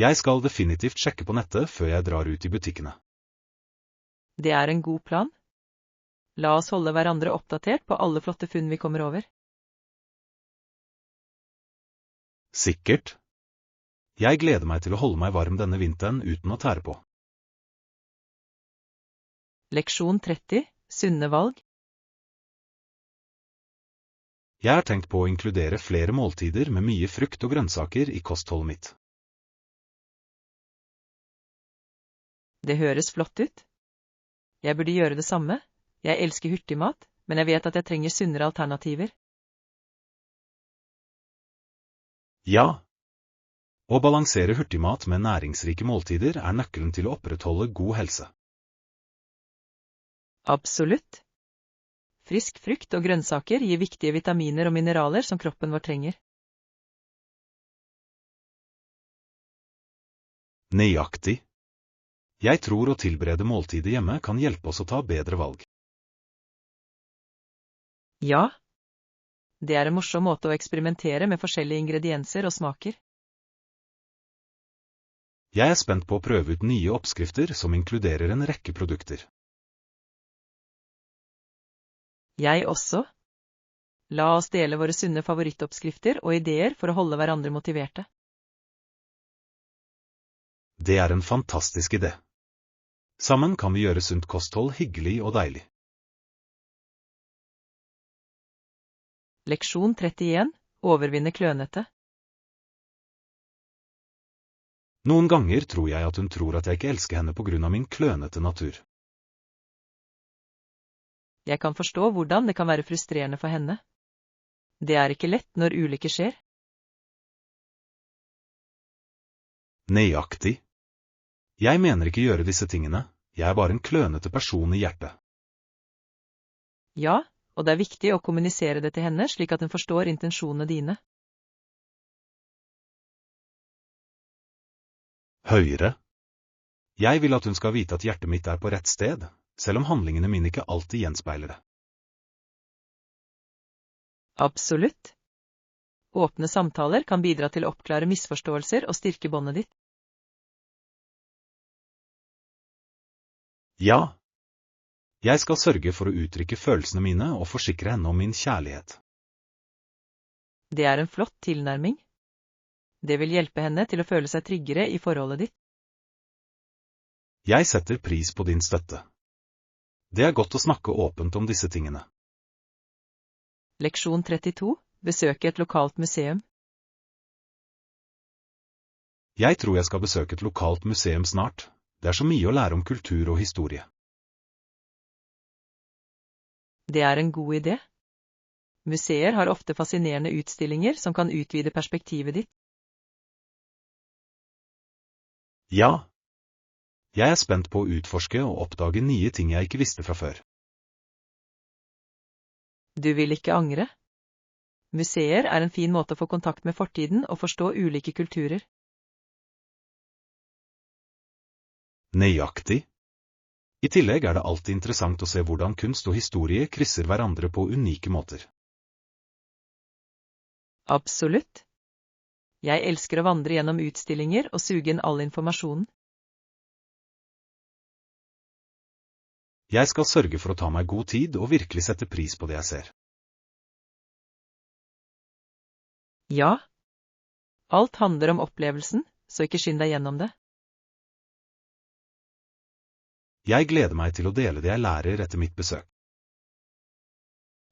Jeg skal definitivt sjekke på nettet før jeg drar ut i butikkene. Det er en god plan. La oss holde hverandre oppdatert på alle flotte funn vi kommer over. Sikkert. Jeg gleder meg til å holde meg varm denne vinteren uten å tære på. Leksjon 30. Sunne valg. Jeg har tenkt på å inkludere flere måltider med mye frukt og grønnsaker i kostholdet mitt. Det høres flott ut. Jeg burde gjøre det samme. Jeg elsker hurtigmat, men jeg vet at jeg trenger sunnere alternativer. Ja. Å balansere hurtigmat med næringsrike måltider er nøkkelen til å opprettholde god helse. Absolutt. Frisk frukt og grønnsaker gir viktige vitaminer og mineraler som kroppen vår trenger. Nøyaktig. Jeg tror å tilberede måltidet hjemme kan hjelpe oss å ta bedre valg. Ja. Det er en morsom måte å eksperimentere med forskjellige ingredienser og smaker. Jeg er spent på å prøve ut nye oppskrifter som inkluderer en rekke produkter. Jeg også. La oss dele våre sunne favorittoppskrifter og ideer for å holde hverandre motiverte. Det er en fantastisk idé. Sammen kan vi gjøre sunt kosthold hyggelig og deilig. Leksjon 31. Overvinne klønete. Noen ganger tror jeg at hun tror at jeg ikke elsker henne på grunn av min klønete natur. Jeg kan forstå hvordan det kan være frustrerende for henne. Det er ikke lett når ulykker skjer. Nøyaktig. Jeg mener ikke gjøre disse tingene, jeg er bare en klønete person i hjertet. Ja, og det er viktig å kommunisere det til henne slik at hun forstår intensjonene dine. Høyere. Jeg vil at hun skal vite at hjertet mitt er på rett sted, selv om handlingene mine ikke alltid gjenspeiler det. Absolutt. Åpne samtaler kan bidra til å oppklare misforståelser og styrke båndet ditt. Ja. Jeg skal sørge for å uttrykke følelsene mine og forsikre henne om min kjærlighet. Det er en flott tilnærming. Det vil hjelpe henne til å føle seg tryggere i forholdet ditt. Jeg setter pris på din støtte. Det er godt å snakke åpent om disse tingene. Leksjon 32. Besøke et lokalt museum. Jeg tror jeg skal besøke et lokalt museum snart. Det er så mye å lære om kultur og historie. Det er en god idé. Museer har ofte fascinerende utstillinger som kan utvide perspektivet ditt. Ja. Jeg er spent på å utforske og oppdage nye ting jeg ikke visste fra før. Du vil ikke angre. Museer er en fin måte å få kontakt med fortiden og forstå ulike kulturer. Nøyaktig. I tillegg er det alltid interessant å se hvordan kunst og historie krysser hverandre på unike måter. Absolutt. Jeg elsker å vandre gjennom utstillinger og suge inn all informasjonen. Jeg skal sørge for å ta meg god tid og virkelig sette pris på det jeg ser. Ja. Alt handler om opplevelsen, så ikke skynd deg gjennom det. Jeg gleder meg til å dele det jeg lærer etter mitt besøk.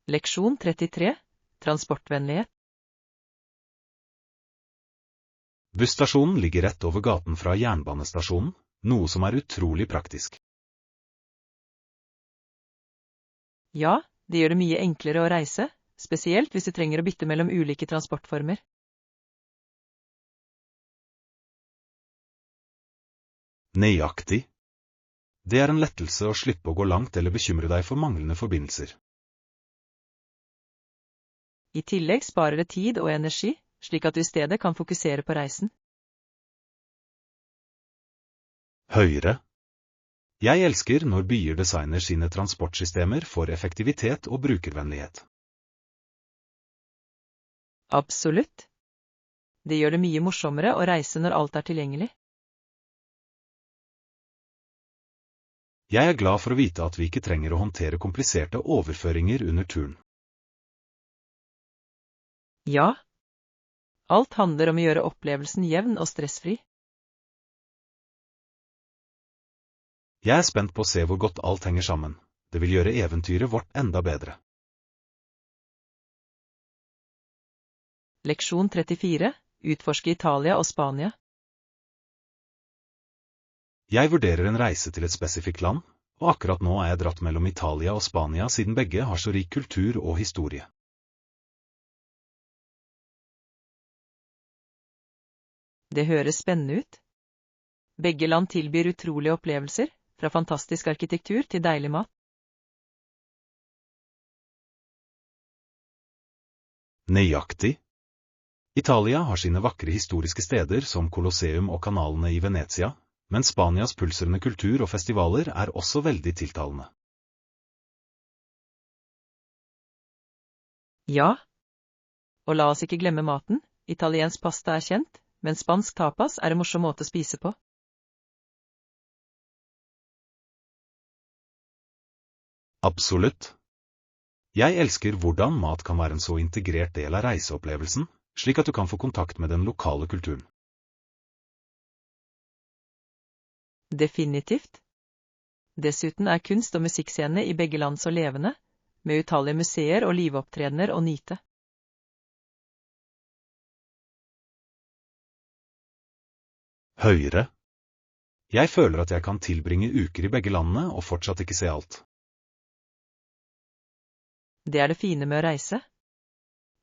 Leksjon 33. Transportvennlighet. Busstasjonen ligger rett over gaten fra jernbanestasjonen, noe som er utrolig praktisk. Ja, det gjør det mye enklere å reise, spesielt hvis du trenger å bytte mellom ulike transportformer. Nøyaktig. Det er en lettelse å slippe å gå langt eller bekymre deg for manglende forbindelser. I tillegg sparer det tid og energi, slik at du I stedet kan fokusere på reisen. Høyre. Jeg elsker når byer designer sine transportsystemer for effektivitet og brukervennlighet. Absolutt. Det gjør det mye morsommere å reise når alt tilgjengelig. Jeg glad for å vite at vi ikke trenger å håndtere kompliserte overføringer under turen. Ja. Alt handler om å gjøre opplevelsen jevn og stressfri. Jeg spent på å se hvor godt alt henger sammen. Det vil gjøre eventyret vårt enda bedre. Leksjon 34. Utforske Italia og Spania. Jeg vurderer en reise til et spesifikt land, og akkurat nå jeg dratt mellom Italia og Spania siden begge har så rik kultur og historie. Det høres spennende ut. Begge land tilbyr utrolige opplevelser, fra fantastisk arkitektur til deilig mat. Nøyaktig. Italia har sine vakre historiske steder som Colosseum og kanalene I Venezia, men Spanias pulserende kultur og festivaler også veldig tiltalende. Ja. Og la oss ikke glemme maten. Italiensk pasta kjent, men spansk tapas en morsom måte å spise på. Absolutt. Jeg elsker hvordan mat kan være en så integrert del av reiseopplevelsen, slik at du kan få kontakt med den lokale kulturen. Definitivt. Dessuten kunst- og musikkscenene I begge land så levende, med utallige museer og liveopptredener å nyte. Høyre. Jeg føler at jeg kan tilbringe uker I begge landene og fortsatt ikke se alt. Det det fine med å reise.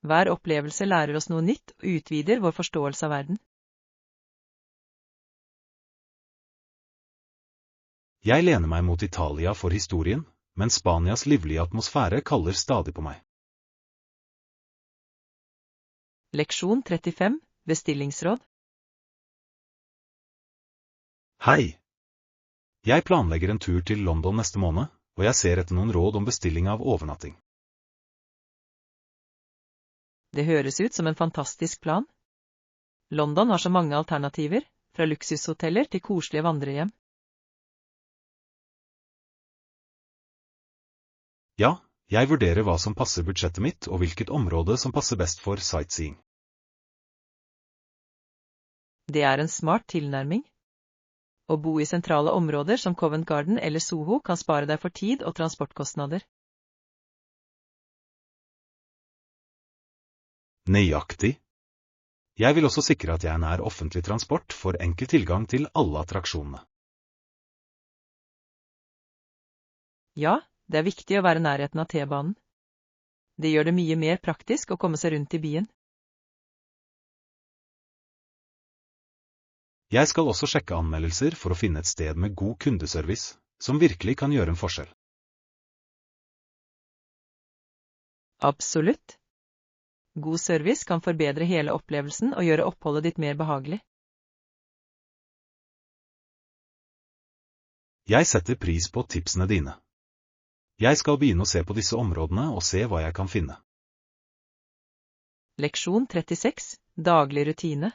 Hver opplevelse lærer oss noe nytt og utvider vår forståelse av verden. Jeg lener meg mot Italia for historien, men Spanias livlige atmosfære kaller stadig på meg. Leksjon 35. Bestillingsråd. Hei! Jeg planlegger en tur til London neste måned, og jeg ser etter noen råd om bestilling av overnatting. Det høres ut som en fantastisk plan. London har så mange alternativer, fra luksushoteller til koselige vandrehjem. Ja, jeg vurderer hva som passer budsjettet mitt og hvilket område som passer best for sightseeing. Det en smart tilnærming. Å bo I sentrale områder som Covent Garden eller Soho kan spare deg for tid og transportkostnader. Nøyaktig. Jeg vil også sikre at jeg nær offentlig transport får enkel tilgang til alle attraksjonene. Ja, det viktig å være nærheten av T-banen. Det gjør det mye mer praktisk å komme seg rundt I byen. Jeg skal også sjekke anmeldelser for å finne et sted med god kundeservice, som virkelig kan gjøre en forskjell. Absolutt. God service kan forbedre hele opplevelsen og gjøre oppholdet ditt mer behagelig. Jeg setter pris på tipsene dine. Jeg skal begynne å se på disse områdene og se hva jeg kan finne. Leksjon 36. Daglig rutine.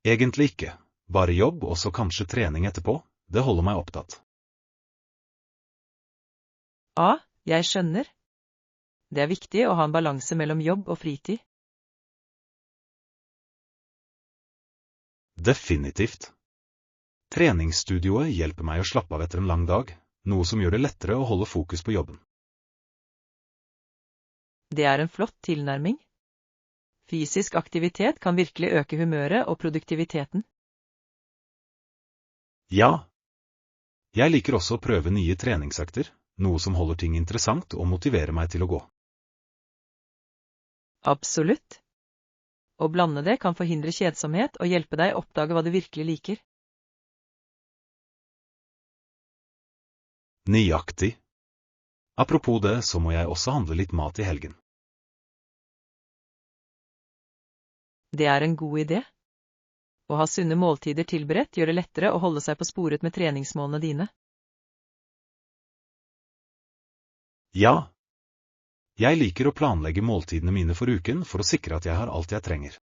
Egentlig ikke. Bare jobb og så kanskje trening etterpå. Det holder meg opptatt. Jeg skjønner. Det viktig å ha en balanse mellom jobb og fritid. Definitivt. Treningsstudioet hjelper meg å slappe av etter en lang dag, noe som gjør det lettere å holde fokus på jobben. Det en flott tilnærming. Fysisk aktivitet kan virkelig øke humøret og produktiviteten. Ja. Jeg liker også å prøve nye treningsøkter, noe som holder ting interessant og motiverer meg til å gå. Absolutt. Å blande det kan forhindre kjedsomhet og hjelpe deg å oppdage hva du virkelig liker. Nøyaktig. Apropos det, så må jeg også handle litt mat i helgen. Det er en god idé. Å ha sunne måltider tilberedt gjør det lettere å holde seg på sporet med treningsmålene dine. Ja. Jeg liker å planlegge måltidene mine for uken for å sikre at jeg har alt jeg trenger.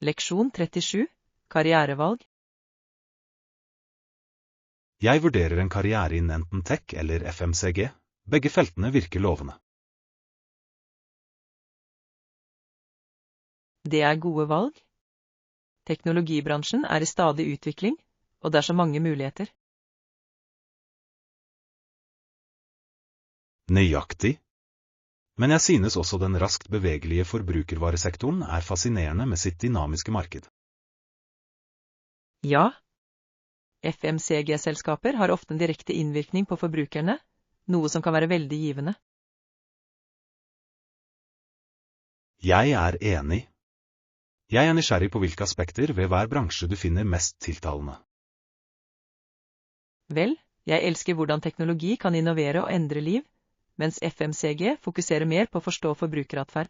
Leksjon 37. Karrierevalg. Jeg vurderer en karriere innen enten tech eller FMCG. Begge feltene virker lovende. Det er gode valg. Teknologibransjen er i stadig utvikling, og det er så mange muligheter. Nøyaktig. Men jeg synes også den raskt bevegelige forbrukervaresektoren er fascinerende med sitt dynamiske marked. Ja. FMCG-selskaper har ofte en direkte innvirkning på forbrukerne, noe som kan være veldig givende. Jeg er enig. Jeg er nysgjerrig på hvilke aspekter ved hver bransje du finner mest tiltalende. Vel, jeg elsker hvordan teknologi kan innovere og endre liv, mens FMCG fokuserer mer på å forstå forbrukeratferd.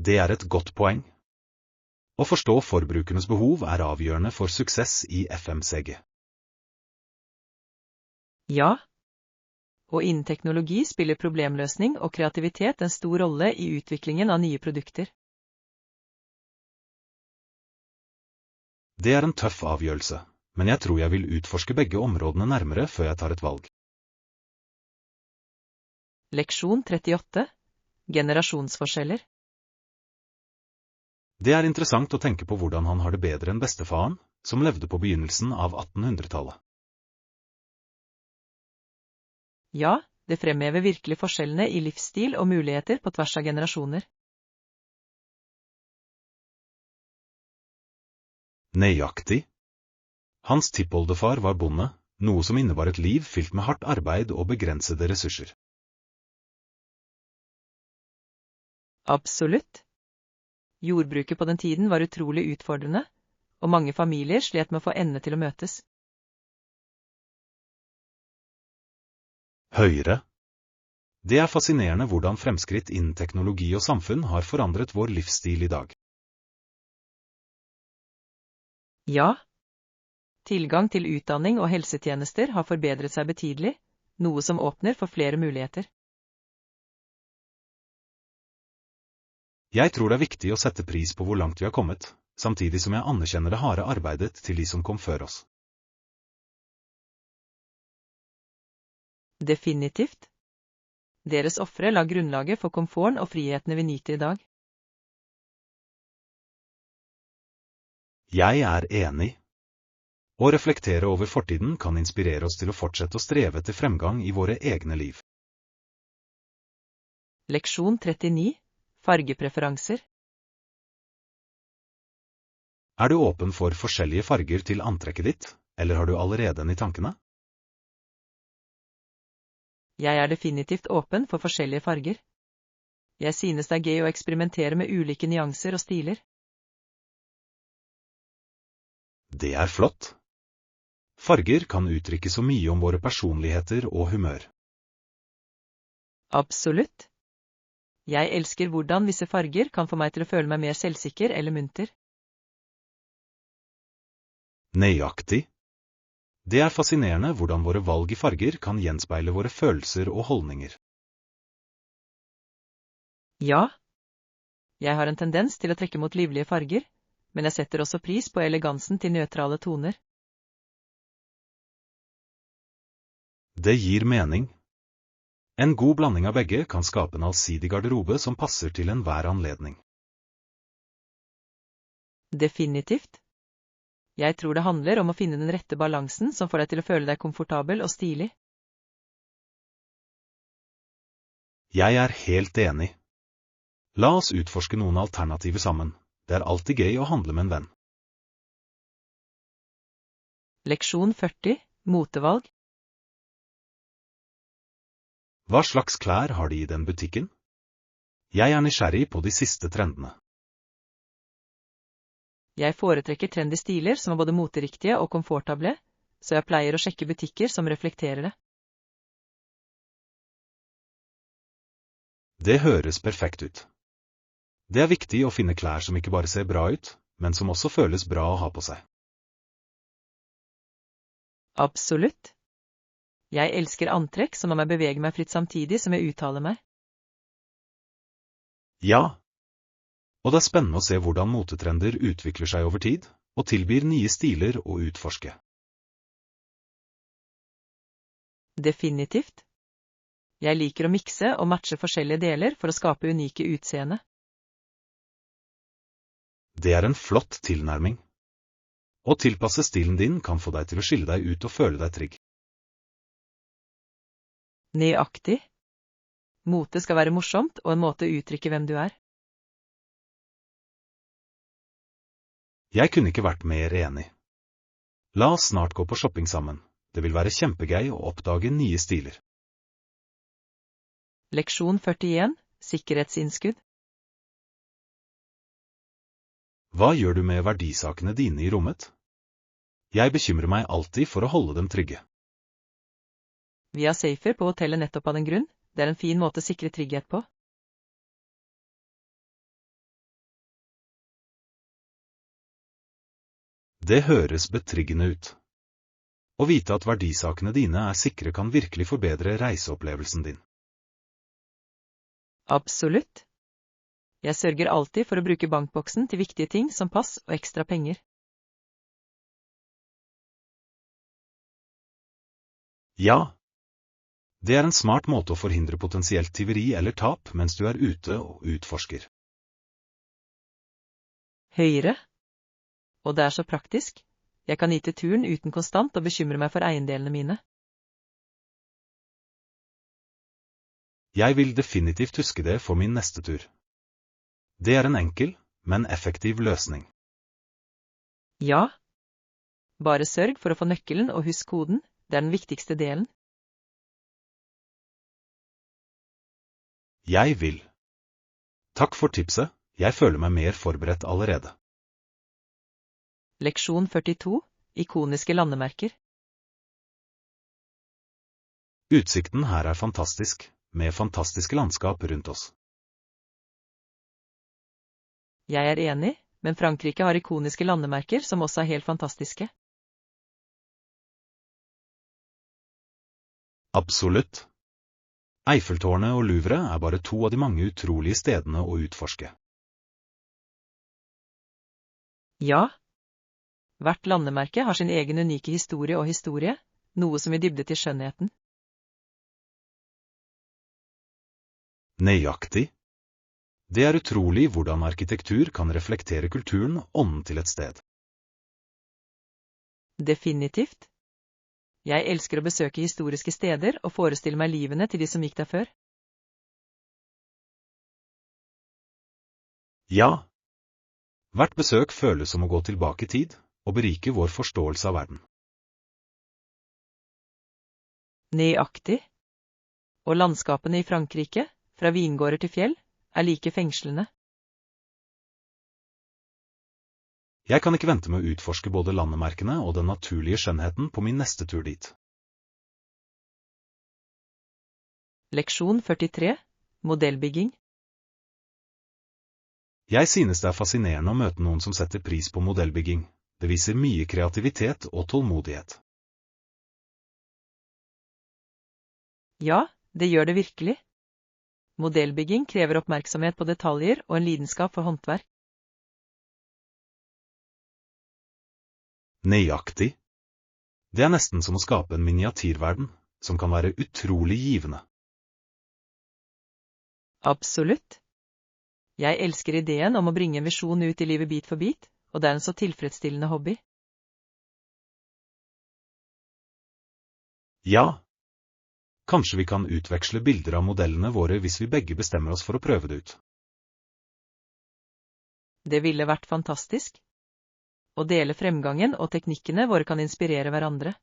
Det er et godt poeng. Å forstå forbrukernes behov er avgjørende for suksess i FMCG. Ja. Og innen teknologi spiller problemløsning og kreativitet en stor rolle i utviklingen av nye produkter. Det er en tøff avgjørelse, men jeg tror jeg vil utforske begge områdene nærmere før jeg tar et valg. Leksjon 38. Generasjonsforskjeller. Det er interessant å tenke på hvordan han har det bedre enn bestefaren, som levde på begynnelsen av 1800-tallet. Ja, det fremhever virkelig forskjellene i livsstil og muligheter på tvers av generasjoner. Nøyaktig. Hans tippoldefar var bonde, noe som innebar et liv fylt med hardt arbeid og begrensede ressurser. Absolutt. Jordbruket på den tiden var utrolig utfordrende, og mange familier slet med å få endene til å møtes. Høyre. Det er fascinerende hvordan fremskritt innen teknologi og samfunn har forandret vår livsstil i dag. Ja. Tilgang til utdanning og helsetjenester har forbedret seg betydelig, noe som åpner for flere muligheter. Jeg tror det er viktig å sette pris på hvor langt vi har kommet, samtidig som jeg anerkjenner det harde arbeidet til de som kom før oss. Definitivt. Deres ofre la grunnlaget for komforten og frihetene vi nyter i dag. Jeg er enig. Å reflektere over fortiden kan inspirere oss til å fortsette å streve etter fremgang i våre egne liv. Leksjon 39. Fargepreferanser. Er du åpen for forskjellige farger til antrekket ditt, eller har du allerede en i tankene? Jeg er definitivt åpen for forskjellige farger. Jeg synes det er gøy å eksperimentere med ulike nyanser og stiler. Det er flott. Farger kan uttrykke så mye om våre personligheter og humør. Absolutt. Jeg elsker hvordan visse farger kan få meg til å føle meg mer selvsikker eller munter. Nøyaktig. Det er fascinerende hvordan våre valg i farger kan gjenspeile våre følelser og holdninger. Ja. Jeg har en tendens til å trekke mot livlige farger, men jeg setter også pris på elegansen til nøytrale toner. Det gir mening. En god blanding av begge kan skape en allsidig garderobe som passer til enhver anledning. Definitivt. Jeg tror det handler om å finne den rette balansen som får deg til å føle deg komfortabel og stilig. Jeg er helt enig. La oss utforske noen alternativer sammen. Det er alltid gøy å handle med en venn. Leksjon 40. Motevalg. Hva slags klær har de i den butikken? Jeg er nysgjerrig på de siste trendene. Jeg foretrekker trendy stiler som er både moteriktige og komfortable, så jeg pleier å sjekke butikker som reflekterer det. Det høres perfekt ut. Det er viktig å finne klær som ikke bare ser bra ut, men som også føles bra å ha på seg. Absolutt. Jeg elsker antrekk som lar meg bevege meg fritt samtidig som jeg uttaler meg. Ja. Og det er spennende å se hvordan motetrender utvikler seg over tid, og tilbyr nye stiler å utforske. Definitivt. Jeg liker å mikse og matche forskjellige deler for å skape unike utseende. Det er en flott tilnærming. Å tilpasse stilen din kan få deg til å skille deg ut og føle deg trygg. Nøyaktig. Mote skal være morsomt og en måte å uttrykke hvem du er. Jeg kunne ikke vært mer enig. La oss snart gå på shopping sammen. Det vil være kjempegøy å oppdage nye stiler. Leksjon 41. Sikkerhetsinnskudd. Hva gjør du med verdisakene dine i rommet? Jeg bekymrer meg alltid for å holde dem trygge. Vi har safer på hotellet nettopp av den grunn. Det er en fin måte å sikre trygghet på. Det høres betryggende ut. Å vite at verdisakene dine er sikre kan virkelig forbedre reiseopplevelsen din. Absolutt. Jeg sørger alltid for å bruke bankboksen til viktige ting som pass og ekstra penger. Ja. Det er en smart måte å forhindre potensielt tyveri eller tap mens du er ute og utforsker. Høyere. Og det er så praktisk. Jeg kan nyte turen uten konstant å bekymre meg for eiendelene mine. Jeg vil definitivt huske det for min neste tur. Det er en enkel, men effektiv løsning. Ja. Bare sørg for å få nøkkelen og husk koden. Det er den viktigste delen. Jeg vil. Takk for tipset. Jeg føler meg mer forberedt allerede. Leksjon 42. Ikoniske landemerker. Utsikten her er fantastisk, med fantastiske landskap rundt oss. Jeg er enig, men Frankrike har ikoniske landemerker som også er helt fantastiske. Absolutt. Eiffeltårnet og Louvre er bare to av de mange utrolige stedene å utforske. Ja. Hvert landemerke har sin egen unike historie og historie, noe som gir dybde til skjønnheten. Nøyaktig. Det er utrolig hvordan arkitektur kan reflektere kulturen og ånden til et sted. Definitivt. Jeg elsker å besøke historiske steder og forestille meg livene til de som gikk der før. Ja. Hvert besøk føles som å gå tilbake i tid, og berike vår forståelse av verden. Nøyaktig. Og landskapene i Frankrike, fra vingårder til fjell, er like fengslende. Jeg kan ikke vente med å utforske både landemerkene og den naturlige skjønnheten på min neste tur dit. Leksjon 43. Modellbygging. Jeg synes det er fascinerende å møte noen som setter pris på modellbygging. Det viser mye kreativitet og tålmodighet. Ja, det gjør det virkelig. Modellbygging krever oppmerksomhet på detaljer og en lidenskap for håndverk. Nøyaktig. Det er nesten som å skape en miniatyrverden, som kan være utrolig givende. Absolutt. Jeg elsker ideen om å bringe en visjon ut i livet bit for bit, og det er en så tilfredsstillende hobby. Ja. Kanskje vi kan utveksle bilder av modellene våre hvis vi begge bestemmer oss for å prøve det ut. Det ville vært fantastisk. Å dele fremgangen og teknikkene våre kan inspirere hverandre.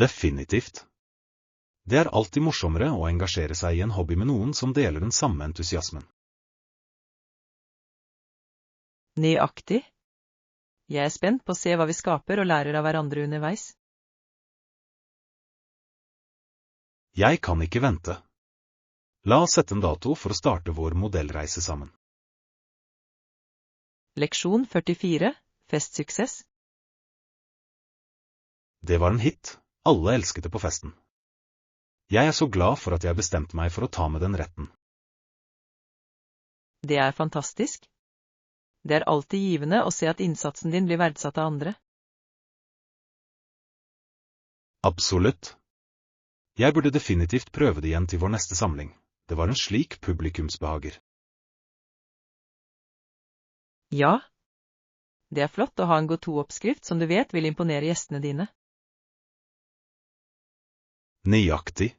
Definitivt. Det er alltid morsommere å engasjere seg i en hobby med noen som deler den samme entusiasmen. Nøyaktig. Jeg er spent på å se hva vi skaper og lærer av hverandre underveis. Jeg kan ikke vente. La oss sette en dato for å starte vår modellreise sammen. Leksjon 44. Festsuksess. Det var en hit, alle elsket det på festen. Jeg er så glad for at jeg bestemte meg for å ta med den retten. Det er fantastisk. Det er alltid givende å se at innsatsen din blir verdsatt av andre. Absolutt. Jeg burde definitivt prøve det igjen til vår neste samling. Det var en slik publikumsbehager. Ja. Det er flott å ha en go-to-oppskrift som du vet vil imponere gjestene dine. Nøyaktig.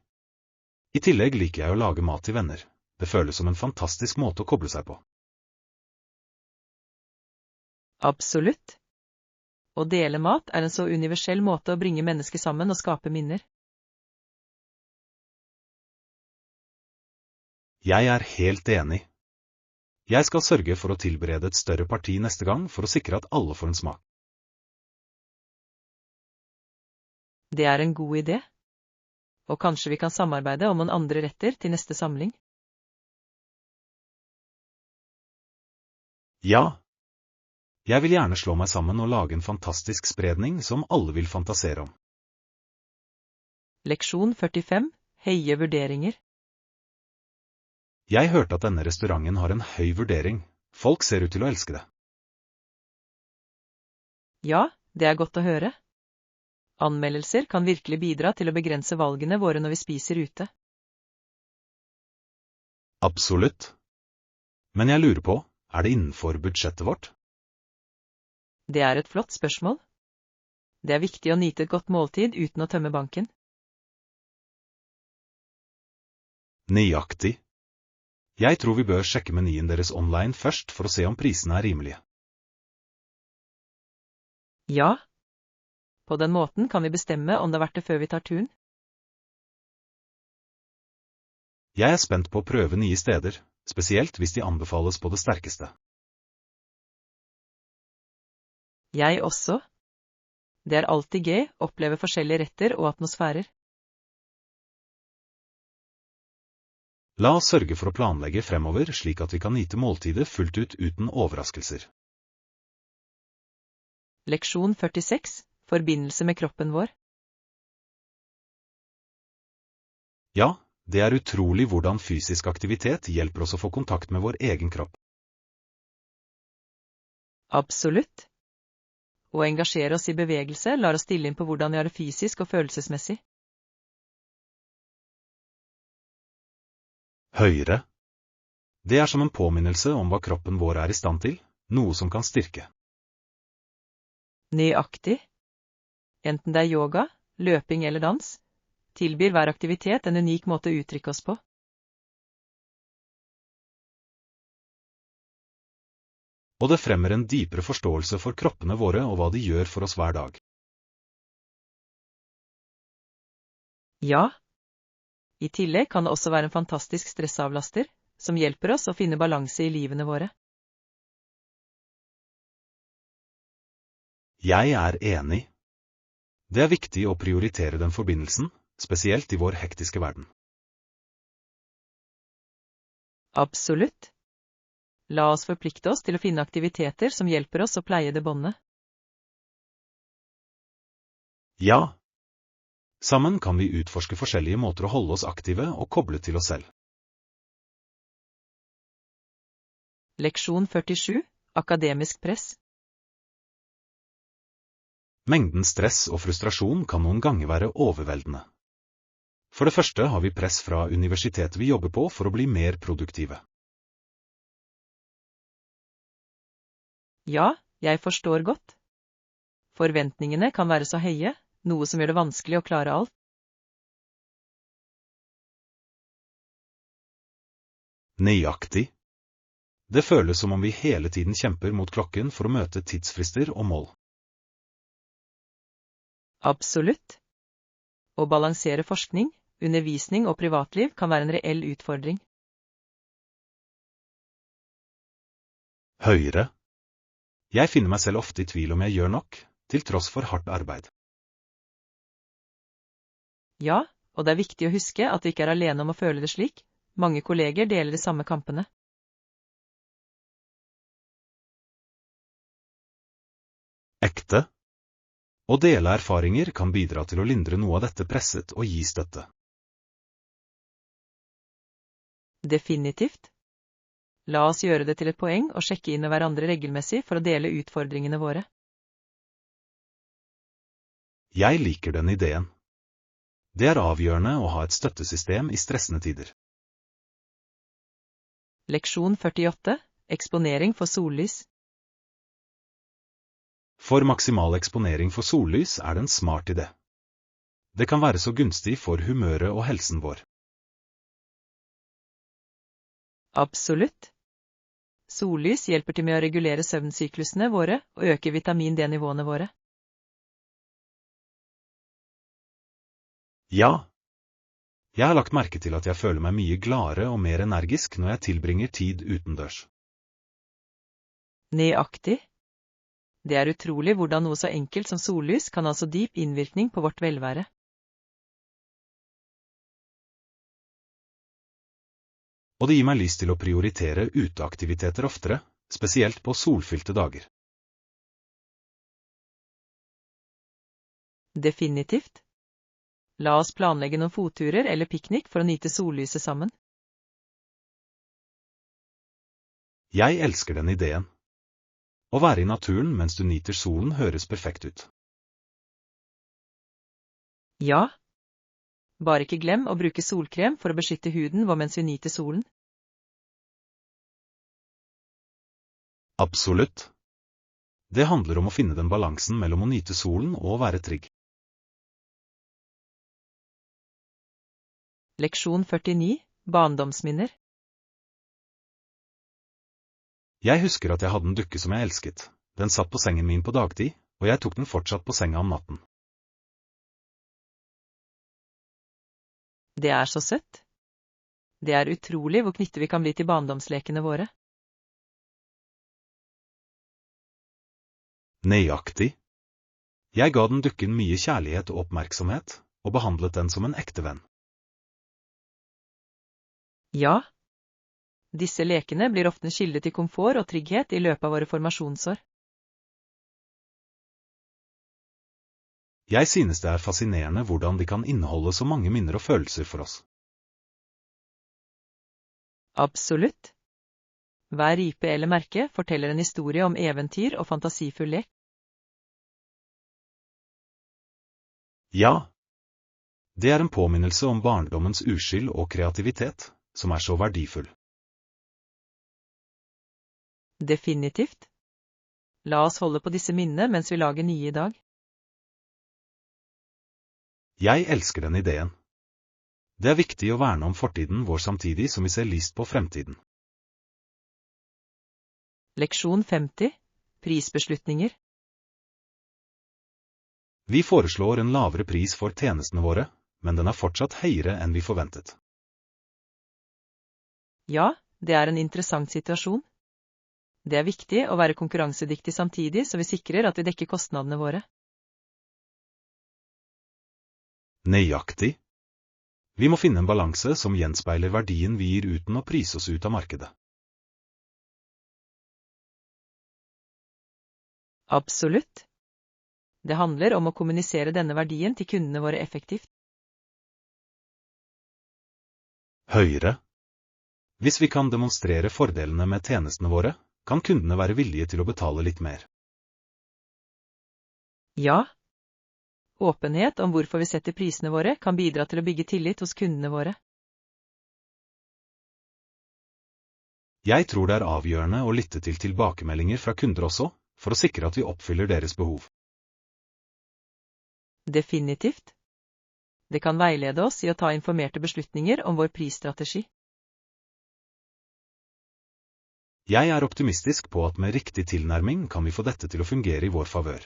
I tillegg liker jeg å lage mat til venner. Det føles som en fantastisk måte å koble seg på. Absolutt. Å dele mat er en så universell måte å bringe mennesker sammen og skape minner. Jeg er helt enig. Jeg skal sørge for å tilberede et større parti neste gang for å sikre at alle får en smak. Det er en god idé. Og kanskje vi kan samarbeide om noen andre retter til neste samling? Ja. Jeg vil gjerne slå meg sammen og lage en fantastisk spredning som alle vil fantasere om. Leksjon 45. Høye vurderinger. Jeg hørte at denne restauranten har en høy vurdering. Folk ser ut til å elske det. Ja, det er godt å høre. Anmeldelser kan virkelig bidra til å begrense valgene våre når vi spiser ute. Absolutt. Men jeg lurer på, er det innenfor budsjettet vårt? Det er et flott spørsmål. Det er viktig å nyte et godt måltid uten å tømme banken. Nøyaktig. Jeg tror vi bør sjekke menyen deres online først for å se om prisene er rimelige. Ja. På den måten kan vi bestemme om det er verdt det før vi tar turen. Jeg er spent på å prøve nye steder, spesielt hvis de anbefales på det sterkeste. Jeg også. Det er alltid gøy å oppleve forskjellige retter og atmosfærer. La oss sørge for å planlegge fremover slik at vi kan nyte måltidet fullt ut uten overraskelser. Leksjon 46. Forbindelse med kroppen vår. Ja, det er utrolig hvordan fysisk aktivitet hjelper oss å få kontakt med vår egen kropp. Absolutt. Å engasjere oss i bevegelse lar oss stille inn på hvordan vi har det fysisk og følelsesmessig. Høyre. Det er som en påminnelse om hva kroppen vår er i stand til, noe som kan styrke. Nøyaktig. Enten det er yoga, løping eller dans, tilbyr hver aktivitet en unik måte å uttrykke oss på. Og det fremmer en dypere forståelse for kroppene våre og hva de gjør for oss hver dag. Ja. I tillegg kan det også være en fantastisk stressavlaster, som hjelper oss å finne balanse i livene våre. Jeg er enig. Det er viktig å prioritere den forbindelsen, spesielt i vår hektiske verden. Absolutt. La oss forplikte oss til å finne aktiviteter som hjelper oss å pleie det båndet. Ja. Sammen kan vi utforske forskjellige måter å holde oss aktive og koble til oss selv. Leksjon 47. Akademisk press. Mengden stress og frustrasjon kan noen ganger være overveldende. For det første har vi press fra universitetet vi jobber på for å bli mer produktive. Ja, jeg forstår godt. Forventningene kan være så høye, noe som gjør det vanskelig å klare alt. Nøyaktig. Det føles som om vi hele tiden kjemper mot klokken for å møte tidsfrister og mål. Absolutt. Å balansere forskning, undervisning og privatliv kan være en reell utfordring. Høyre. Jeg finner meg selv ofte i tvil om jeg gjør nok, til tross for hardt arbeid. Ja, og det er viktig å huske at du ikke er alene om å føle det slik. Mange kolleger deler de samme kampene. Ekte. Å dele erfaringer kan bidra til å lindre noe av dette presset og gi støtte. Definitivt. La oss gjøre det til et poeng å sjekke inn med hverandre regelmessig for å dele utfordringene våre. Jeg liker den ideen. Det er avgjørende å ha et støttesystem i stressende tider. Leksjon 48. Eksponering for sollys. For maksimal eksponering for sollys er det en smart idé. Det kan være så gunstig for humøret og helsen vår. Absolutt. Sollys hjelper til med å regulere søvnsyklusene våre og øke vitamin D-nivåene våre. Ja. Jeg har lagt merke til at jeg føler meg mye gladere og mer energisk når jeg tilbringer tid utendørs. Nøyaktig. Det er utrolig hvordan noe så enkelt som sollys kan ha så dyp innvirkning på vårt velvære. Og det gir meg lyst til å prioritere uteaktiviteter oftere, spesielt på solfylte dager. Definitivt. La oss planlegge noen fotturer eller piknik for å nyte sollyset sammen. Jeg elsker den ideen. Å være i naturen mens du nyter solen høres perfekt ut. Ja. Bare ikke glem å bruke solkrem for å beskytte huden vår mens vi nyter solen. Absolutt. Det handler om å finne den balansen mellom å nyte solen og å være trygg. Leksjon 49. Barndomsminner. Jeg husker at jeg hadde en dukke som jeg elsket. Den satt på sengen min på dagtid, og jeg tok den fortsatt på senga om natten. Det er så søtt. Det er utrolig hvor knyttet vi kan bli til barndomslekene våre. Nøyaktig. Jeg ga den dukken mye kjærlighet og oppmerksomhet, og behandlet den som en ekte venn. Ja. Disse lekene blir ofte en kilde til komfort og trygghet i løpet av våre formasjonsår. Jeg synes det er fascinerende hvordan de kan inneholde så mange minner og følelser for oss. Absolutt. Hver ripe eller merke forteller en historie om eventyr og fantasifull lek. Ja. Det er en påminnelse om barndommens uskyld og kreativitet, som er så verdifull. Definitivt. La oss holde på disse minnene mens vi lager nye i dag. Jeg elsker den ideen. Det er viktig å verne om fortiden vår samtidig som vi ser lyst på fremtiden. Leksjon 50. Prisbeslutninger. Vi foreslår en lavere pris for tjenestene våre, men den er fortsatt høyere enn vi forventet. Ja, det er en interessant situasjon. Det er viktig å være konkurransedyktig samtidig så vi sikrer at vi dekker kostnadene våre. Nøyaktig. Vi må finne en balanse som gjenspeiler verdien vi gir uten å prise oss ut av markedet. Absolutt. Det handler om å kommunisere denne verdien til kundene våre effektivt. Høyere. Hvis vi kan demonstrere fordelene med tjenestene våre, kan kundene være villige til å betale litt mer. Ja. Åpenhet om hvorfor vi setter prisene våre kan bidra til å bygge tillit hos kundene våre. Jeg tror det er avgjørende å lytte til tilbakemeldinger fra kunder også, for å sikre at vi oppfyller deres behov. Definitivt. Det kan veilede oss i å ta informerte beslutninger om vår prisstrategi. Jeg er optimistisk på at med riktig tilnærming kan vi få dette til å fungere i vår favør.